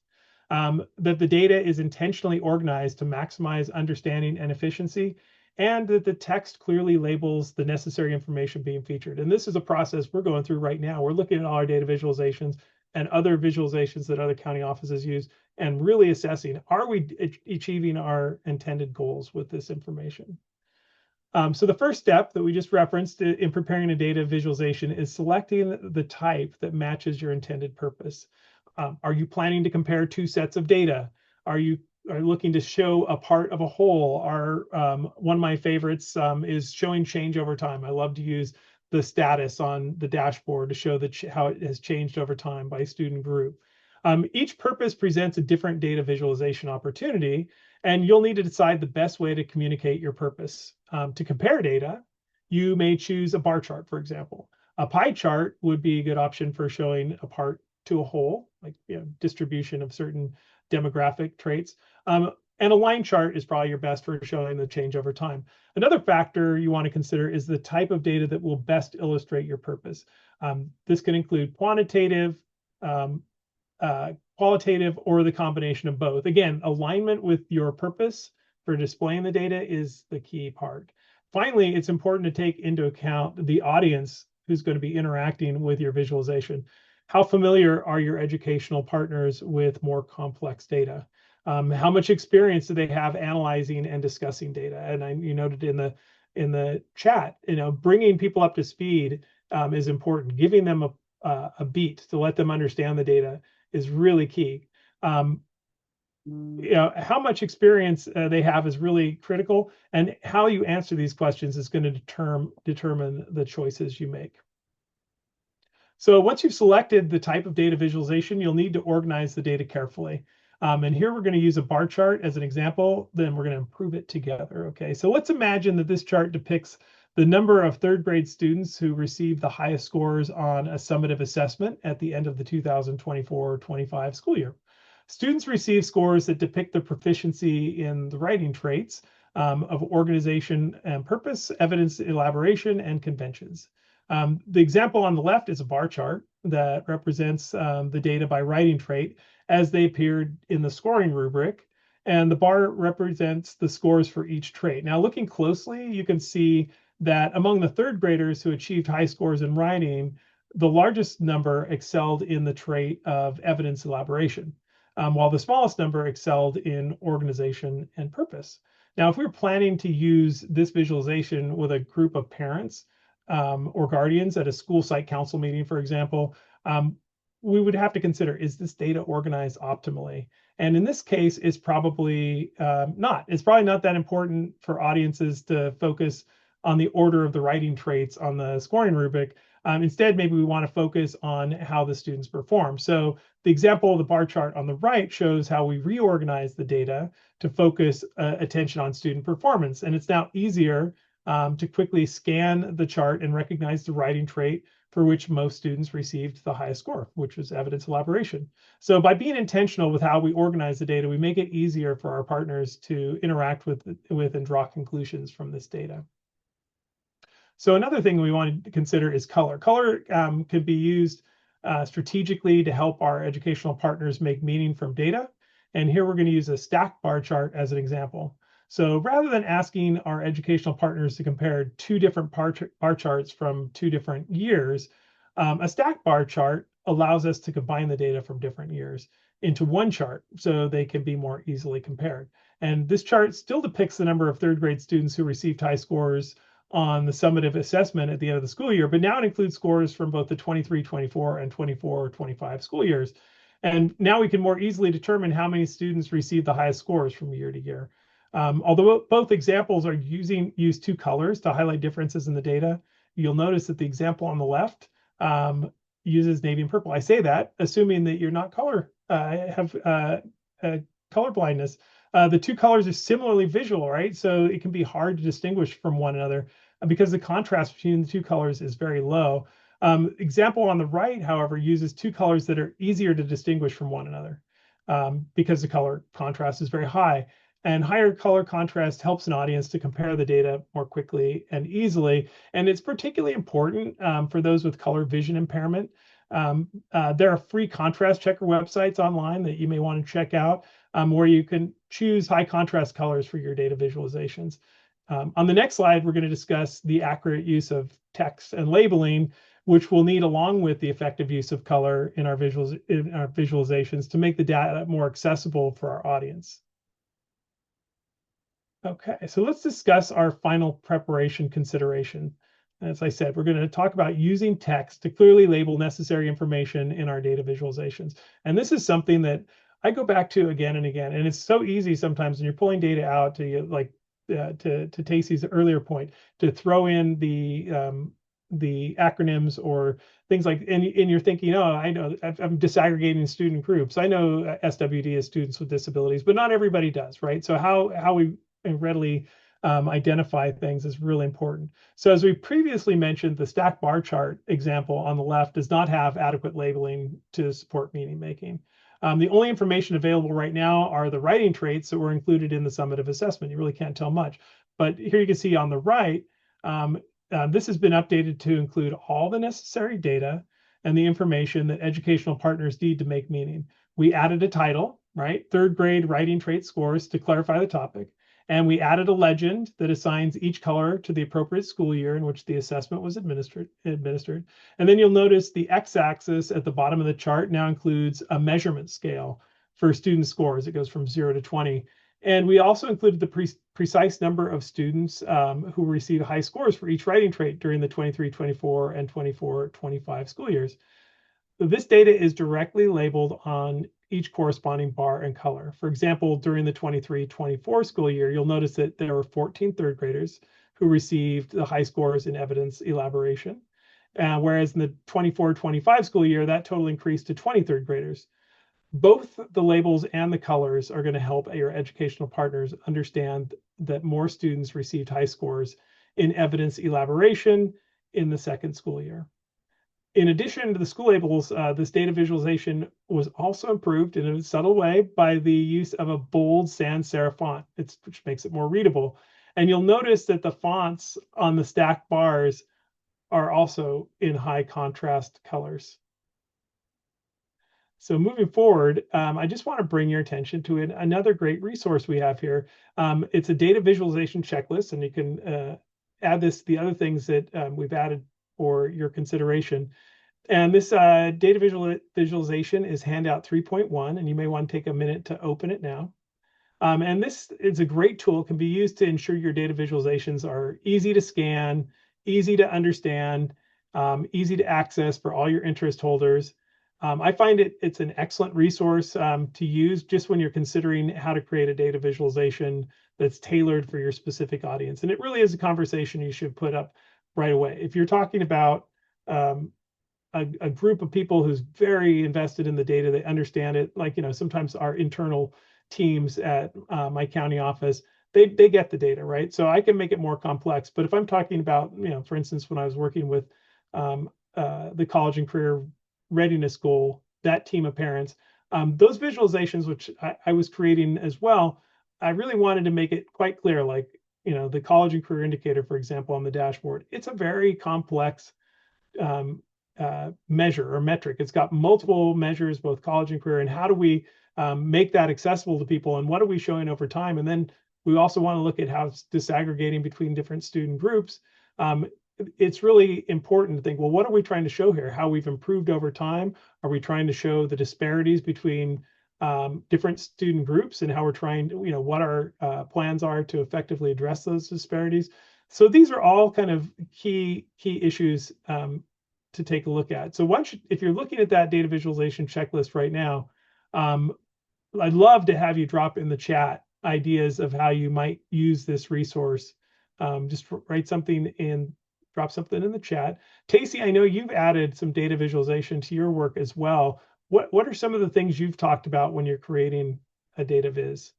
that the data is intentionally organized to maximize understanding and efficiency, and that the text clearly labels the necessary information being featured. And this is a process we're going through right now. We're looking at all our data visualizations and other visualizations that other county offices use, and really assessing, are we achieving our intended goals with this information? So the first step that we just referenced in preparing a data visualization is selecting the type that matches your intended purpose. Are you planning to compare 2 sets of data? Are you looking to show a part of a whole? One of my favorites is showing change over time. I love to use the status on the dashboard to show how it has changed over time by student group. Each purpose presents a different data visualization opportunity, and you'll need to decide the best way to communicate your purpose. To compare data, you may choose a bar chart, for example. A pie chart would be a good option for showing a part to a whole, like distribution of certain demographic traits. And a line chart is probably your best for showing the change over time. Another factor you want to consider is the type of data that will best illustrate your purpose. This can include quantitative, qualitative, or the combination of both. Again, alignment with your purpose for displaying the data is the key part. Finally, it's important to take into account the audience who's going to be interacting with your visualization. How familiar are your educational partners with more complex data? How much experience do they have analyzing and discussing data? And you noted in the chat, bringing people up to speed is important. Giving them a beat to let them understand the data is really key. How much experience they have is really critical, and how you answer these questions is going to determine the choices you make. So once you've selected the type of data visualization, you'll need to organize the data carefully. And here we're going to use a bar chart as an example, then we're going to improve it together. Okay, so let's imagine that this chart depicts the number of 3rd grade students who received the highest scores on a summative assessment at the end of the 2024-25 school year. Students receive scores that depict their proficiency in the writing traits of organization and purpose, evidence elaboration, and conventions. The example on the left is a bar chart that represents the data by writing trait as they appeared in the scoring rubric, and the bar represents the scores for each trait. Now, looking closely, you can see that among the 3rd graders who achieved high scores in writing, the largest number excelled in the trait of evidence elaboration, while the smallest number excelled in organization and purpose. Now, if we're planning to use this visualization with a group of parents or guardians at a school site council meeting, for example, we would have to consider, is this data organized optimally? And in this case, it's probably not. It's probably not that important for audiences to focus on the order of the writing traits on the scoring rubric. Instead, maybe we want to focus on how the students perform. So the example of the bar chart on the right shows how we reorganize the data to focus attention on student performance. And it's now easier to quickly scan the chart and recognize the writing trait for which most students received the highest score, which was evidence elaboration. So by being intentional with how we organize the data, we make it easier for our partners to interact with and draw conclusions from this data. So another thing we want to consider is color. Color could be used strategically to help our educational partners make meaning from data. And here we're going to use a stacked bar chart as an example. So rather than asking our educational partners to compare two different bar charts from 2 different years, a stacked bar chart allows us to combine the data from different years into one chart so they can be more easily compared. And this chart still depicts the number of 3rd grade students who received high scores on the summative assessment at the end of the school year, but now it includes scores from both the 23-24 and 24-25 school years. And now we can more easily determine how many students received the highest scores from year to year. Although both examples are use 2 colors to highlight differences in the data, you'll notice that the example on the left uses navy and purple. I say that assuming that you're not have color blindness. The 2 colors are similarly visual, right? So it can be hard to distinguish from one another because the contrast between the 2 colors is very low. Example on the right, however, uses 2 colors that are easier to distinguish from one another because the color contrast is very high. And higher color contrast helps an audience to compare the data more quickly and easily. And it's particularly important for those with color vision impairment. There are free contrast checker websites online that you may want to check out where you can choose high contrast colors for your data visualizations. On the next slide, we're going to discuss the accurate use of text and labeling, which we'll need along with the effective use of color in our visualizations to make the data more accessible for our audience. Okay, so let's discuss our final preparation consideration. As I said, we're going to talk about using text to clearly label necessary information in our data visualizations. And this is something that I go back to again and again. And it's so easy sometimes when you're pulling data out to like to Tacey's earlier point, to throw in the acronyms or things like, and you're thinking, oh, I know I'm disaggregating student groups. I know SWD is students with disabilities, but not everybody does, right? So how we readily identify things is really important. So as we previously mentioned, the stacked bar chart example on the left does not have adequate labeling to support meaning making. The only information available right now are the writing traits that were included in the summative assessment. You really can't tell much. But here you can see on the right, this has been updated to include all the necessary data and the information that educational partners need to make meaning. We added a title, right? 3rd grade writing trait scores to clarify the topic. And we added a legend that assigns each color to the appropriate school year in which the assessment was administered. And then you'll notice the x-axis at the bottom of the chart now includes a measurement scale for student scores. It goes from 0 to 20. And we also included the precise number of students who received high scores for each writing trait during the 23-24 and 24-25 school years. This data is directly labeled on each corresponding bar and color. For example, during the 23-24 school year, you'll notice that there were 14 3rd graders who received the high scores in evidence elaboration. Whereas in the 24-25 school year, that total increased to 20 3rd graders. Both the labels and the colors are going to help your educational partners understand that more students received high scores in evidence elaboration in the 2nd school year. In addition to the school labels, this data visualization was also improved in a subtle way by the use of a bold sans serif font, which makes it more readable. And you'll notice that the fonts on the stacked bars are also in high contrast colors. So moving forward, I just want to bring your attention to another great resource we have here. It's a data visualization checklist, and you can add the other things that we've added for your consideration. And this data visualization is handout 3.1, and you may want to take a minute to open it now. And this is a great tool. It can be used to ensure your data visualizations are easy to scan, easy to understand, easy to access for all your interest holders. I find it's an excellent resource to use just when you're considering how to create a data visualization that's tailored for your specific audience. And it really is a conversation you should put up right away. If you're talking about a group of people who's very invested in the data, they understand it, like, sometimes our internal teams at my county office, they get the data, right? So I can make it more complex. But if I'm talking about, for instance, when I was working with the college and career readiness goal, that team of parents, those visualizations, which I was creating as well, I really wanted to make it quite clear, like, the college and career indicator, for example, on the dashboard, it's a very complex measure or metric. It's got multiple measures, both college and career, and how do we make that accessible to people, and what are we showing over time? And then we also want to look at how it's disaggregating between different student groups. It's really important to think, well, what are we trying to show here? How we've improved over time? Are we trying to show the disparities between different student groups, and how we're trying to, what our plans are to effectively address those disparities? So these are all kind of key issues to take a look at. So if you're looking at that data visualization checklist right now, I'd love to have you drop in the chat ideas of how you might use this resource. Just write something in, drop something in the chat. Tacey, I know you've added some data visualization to your work as well. What are some of the things you've talked about when you're creating a data viz?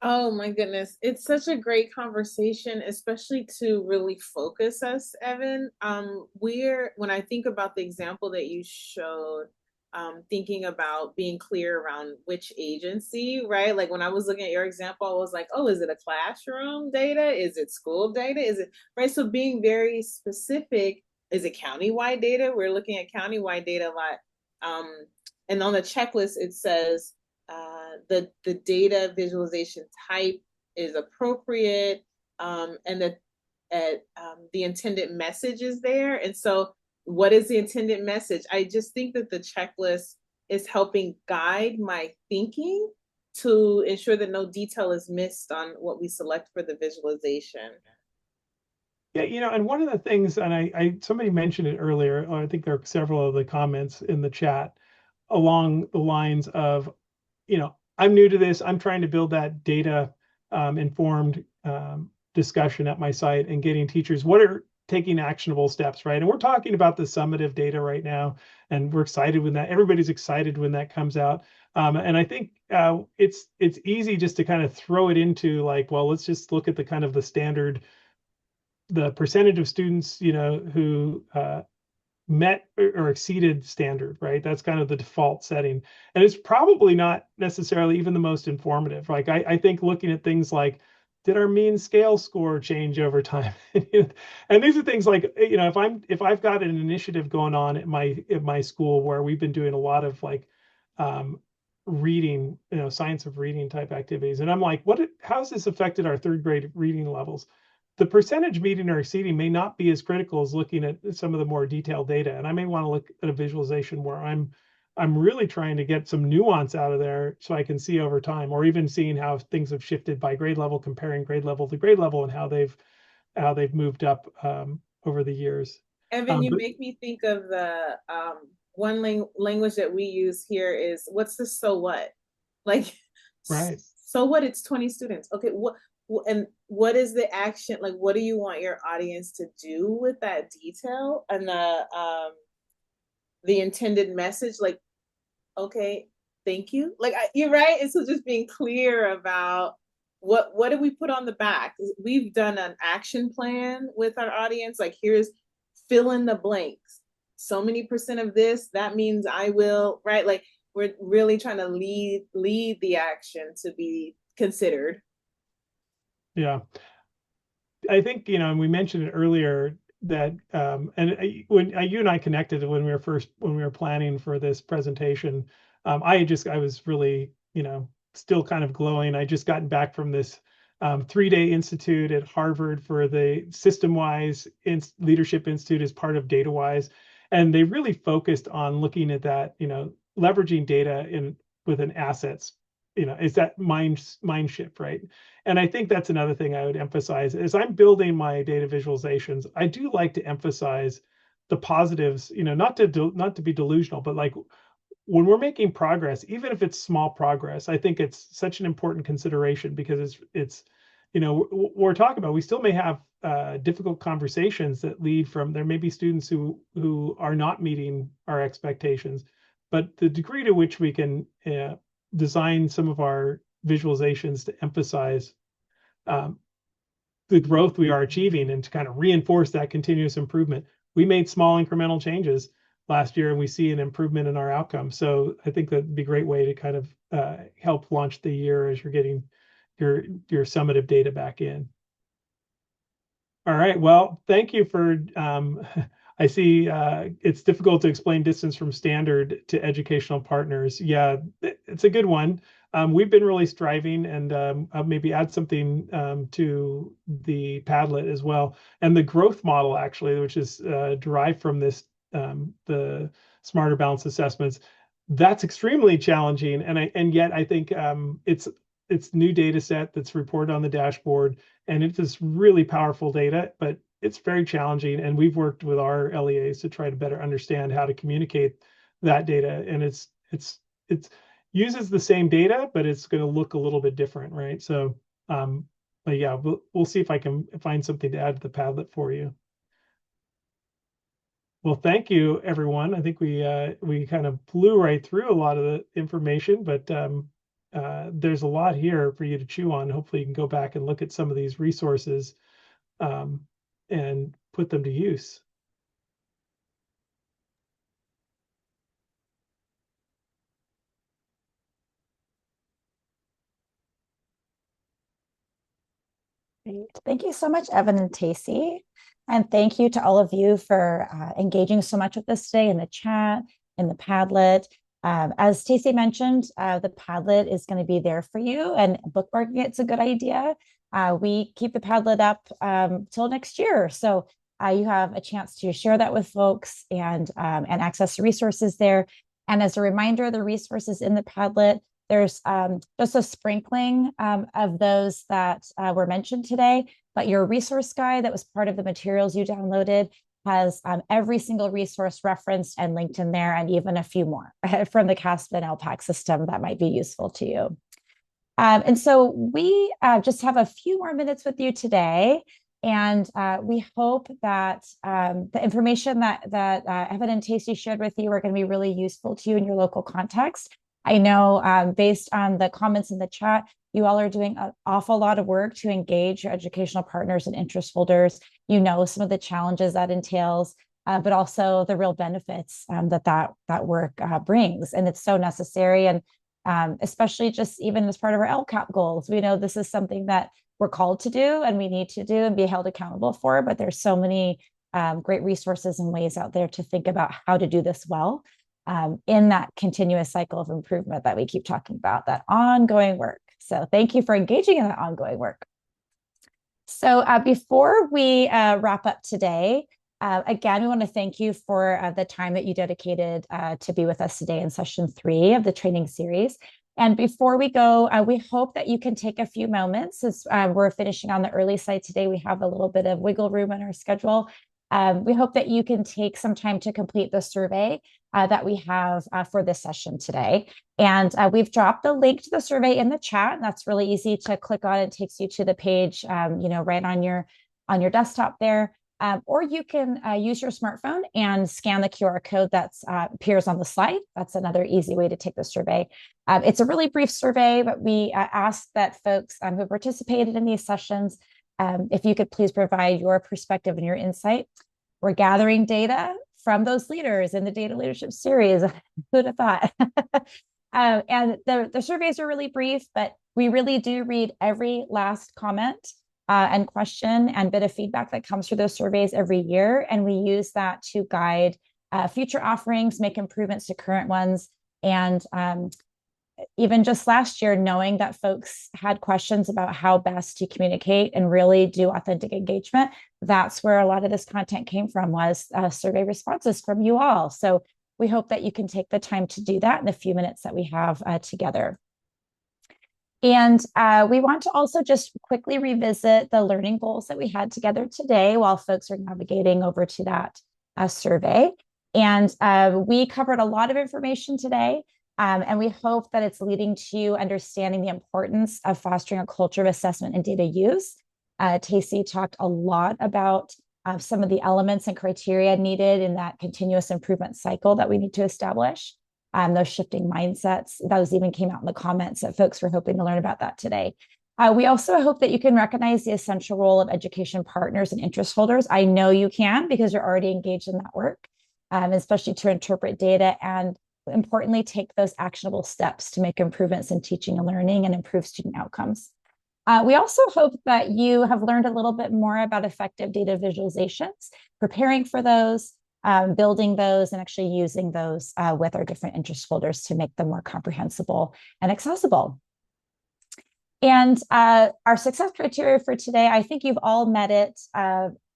Oh my goodness. It's such a great conversation, especially to really focus us, Evan. When I think about the example that you showed, thinking about being clear around which agency, right? Like when I was looking at your example, I was like, oh, is it a classroom data? Is it school data? Is it, right? So being very specific, is it countywide data? We're looking at countywide data a lot. And on the checklist, it says the data visualization type is appropriate, and that the intended message is there. And so what is the intended message? I just think that the checklist is helping guide my thinking to ensure that no detail is missed on what we select for the visualization. Yeah, and one of the things, and somebody mentioned it earlier, or I think there are several of the comments in the chat along the lines of, I'm new to this. I'm trying to build that data informed discussion at my site and getting teachers what are taking actionable steps, right? And we're talking about the summative data right now, and we're excited when that, everybody's excited when that comes out. And I think it's easy just to kind of throw it into like, well, let's just look at the kind of the standard, the percentage of students, who met or exceeded standard, right? That's kind of the default setting. And it's probably not necessarily even the most informative. Like I think looking at things like, did our mean scale score change over time? And these are things like, if I've got an initiative going on at my school where we've been doing a lot of like reading, science of reading type activities, and I'm like, how's this affected our third grade reading levels? The percentage meeting or exceeding may not be as critical as looking at some of the more detailed data. And I may want to look at a visualization where I'm really trying to get some nuance out of there so I can see over time, or even seeing how things have shifted by grade level, comparing grade level to grade level, and how they've moved up over the years. Evan, you make me think of the one language that we use here is, what's the so what? Like, right. So what? It's 20 students. Okay, and what is the action? Like, what do you want your audience to do with that detail and the intended message? Like, okay, thank you. Like, you're right. And so just being clear about what did we put on the back? We've done an action plan with our audience. Like, here's fill in the blanks. So many percent of this, that means I will, right? Like, we're really trying to lead the action to be considered. Yeah. I think, and we mentioned it earlier that, and when you and I connected when we were planning for this presentation, I was really, still kind of glowing. I just gotten back from this 3-day institute at Harvard for the System-Wise Leadership Institute as part of DataWise. And they really focused on looking at that, leveraging data with an assets, is that mind shift, right? And I think that's another thing I would emphasize as I'm building my data visualizations. I do like to emphasize the positives, not to be delusional, but like when we're making progress, even if it's small progress, I think it's such an important consideration because it's we're talking about, we still may have difficult conversations that lead from, there may be students who are not meeting our expectations, but the degree to which we can design some of our visualizations to emphasize the growth we are achieving and to kind of reinforce that continuous improvement, we made small incremental changes last year and we see an improvement in our outcomes. So I think that'd be a great way to kind of help launch the year as you're getting your summative data back in. All right, well, thank you for, I see it's difficult to explain distance from standard to educational partners. Yeah, it's a good one. We've been really striving, and I'll maybe add something to the Padlet as well. And the growth model, actually, which is derived from this, the Smarter Balanced Assessments, that's extremely challenging. And yet I think it's new data set that's reported on the dashboard, and it's this really powerful data, but it's very challenging. And we've worked with our LEAs to try to better understand how to communicate that data. And it's uses the same data, but it's going to look a little bit different, right? So, but yeah, we'll see if I can find something to add to the Padlet for you. Well, thank you, everyone. I think we kind of blew right through a lot of the information, but there's a lot here for you to chew on. Hopefully you can go back and look at some of these resources and put them to use. Great. Thank you so much, Evan and Tacey. And thank you to all of you for engaging so much with us today in the chat, in the Padlet. As Tacey mentioned, the Padlet is going to be there for you, and bookmarking it's a good idea. We keep the Padlet up till next year, so you have a chance to share that with folks and access the resources there. And as a reminder, the resources in the Padlet, there's just a sprinkling of those that were mentioned today, but your resource guide that was part of the materials you downloaded has every single resource referenced and linked in there, and even a few more from the CAASPP and ELPAC system that might be useful to you. And so we just have a few more minutes with you today, and we hope that the information that Evan and Tacey shared with you are going to be really useful to you in your local context. I know based on the comments in the chat, you all are doing an awful lot of work to engage your educational partners and interest holders. You know some of the challenges that entails, but also the real benefits that work brings. And it's so necessary. And especially just even as part of our LCAP goals, we know this is something that we're called to do and we need to do and be held accountable for. But there's so many great resources and ways out there to think about how to do this well. In that continuous cycle of improvement that we keep talking about, that ongoing work. So thank you for engaging in that ongoing work. So before we wrap up today, again, we want to thank you for the time that you dedicated to be with us today in session 3 of the training series. And before we go, we hope that you can take a few moments as we're finishing on the early side today. We have a little bit of wiggle room in our schedule. We hope that you can take some time to complete the survey that we have for this session today. And we've dropped the link to the survey in the chat. And that's really easy to click on. It takes you to the page, right on your desktop there. Or you can use your smartphone and scan the QR code that appears on the slide. That's another easy way to take the survey. It's a really brief survey, but we ask that folks who participated in these sessions, if you could please provide your perspective and your insight. We're gathering data from those leaders in the data leadership series. Who'd have thought? And the surveys are really brief, but we really do read every last comment and question and bit of feedback that comes through those surveys every year. And we use that to guide future offerings, make improvements to current ones. And even just last year, knowing that folks had questions about how best to communicate and really do authentic engagement, that's where a lot of this content came from, was survey responses from you all. So we hope that you can take the time to do that in the few minutes that we have together. And we want to also just quickly revisit the learning goals that we had together today while folks are navigating over to that survey. And we covered a lot of information today. And we hope that it's leading to understanding the importance of fostering a culture of assessment and data use. Tacey talked a lot about some of the elements and criteria needed in that continuous improvement cycle that we need to establish. Those shifting mindsets, those even came out in the comments that folks were hoping to learn about that today. We also hope that you can recognize the essential role of education partners and interest holders. I know you can because you're already engaged in that work, especially to interpret data and importantly, take those actionable steps to make improvements in teaching and learning and improve student outcomes. We also hope that you have learned a little bit more about effective data visualizations, preparing for those, building those, and actually using those with our different interest holders to make them more comprehensible and accessible. And our success criteria for today, I think you've all met it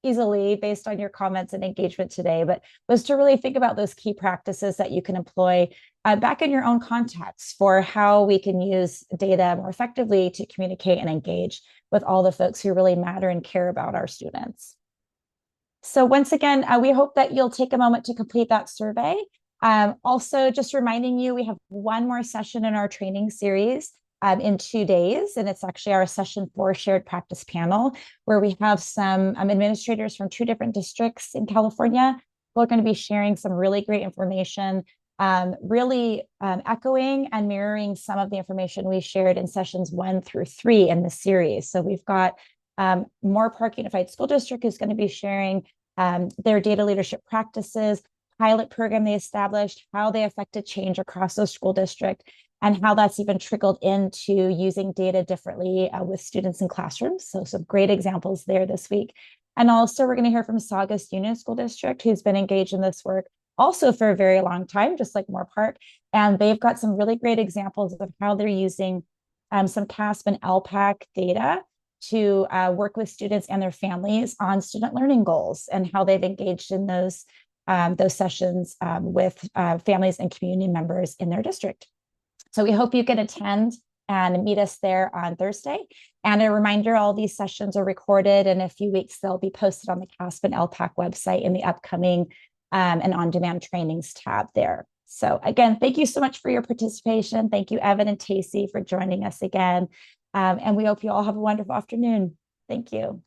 easily based on your comments and engagement today, but was to really think about those key practices that you can employ back in your own context for how we can use data more effectively to communicate and engage with all the folks who really matter and care about our students. So once again, we hope that you'll take a moment to complete that survey. Also, just reminding you, we have one more session in our training series in 2 days, and it's actually our session 4 shared practice panel, where we have some administrators from 2 different districts in California who are going to be sharing some really great information, really echoing and mirroring some of the information we shared in sessions 1 through 3 in the series. So we've got Moore Park Unified School District is going to be sharing their data leadership practices, pilot program they established, how they affected change across those school district, and how that's even trickled into using data differently with students in classrooms. So some great examples there this week. And also we're going to hear from Saugus Union School District, who's been engaged in this work also for a very long time, just like Moore Park. And they've got some really great examples of how they're using some CAASPP and ELPAC data to work with students and their families on student learning goals and how they've engaged in those sessions with families and community members in their district. So we hope you can attend and meet us there on Thursday. And a reminder, all these sessions are recorded. In a few weeks, they'll be posted on the CAASPP and ELPAC website in the upcoming and on-demand trainings tab there. So again, thank you so much for your participation. Thank you, Evan and Tacey, for joining us again. And we hope you all have a wonderful afternoon. Thank you.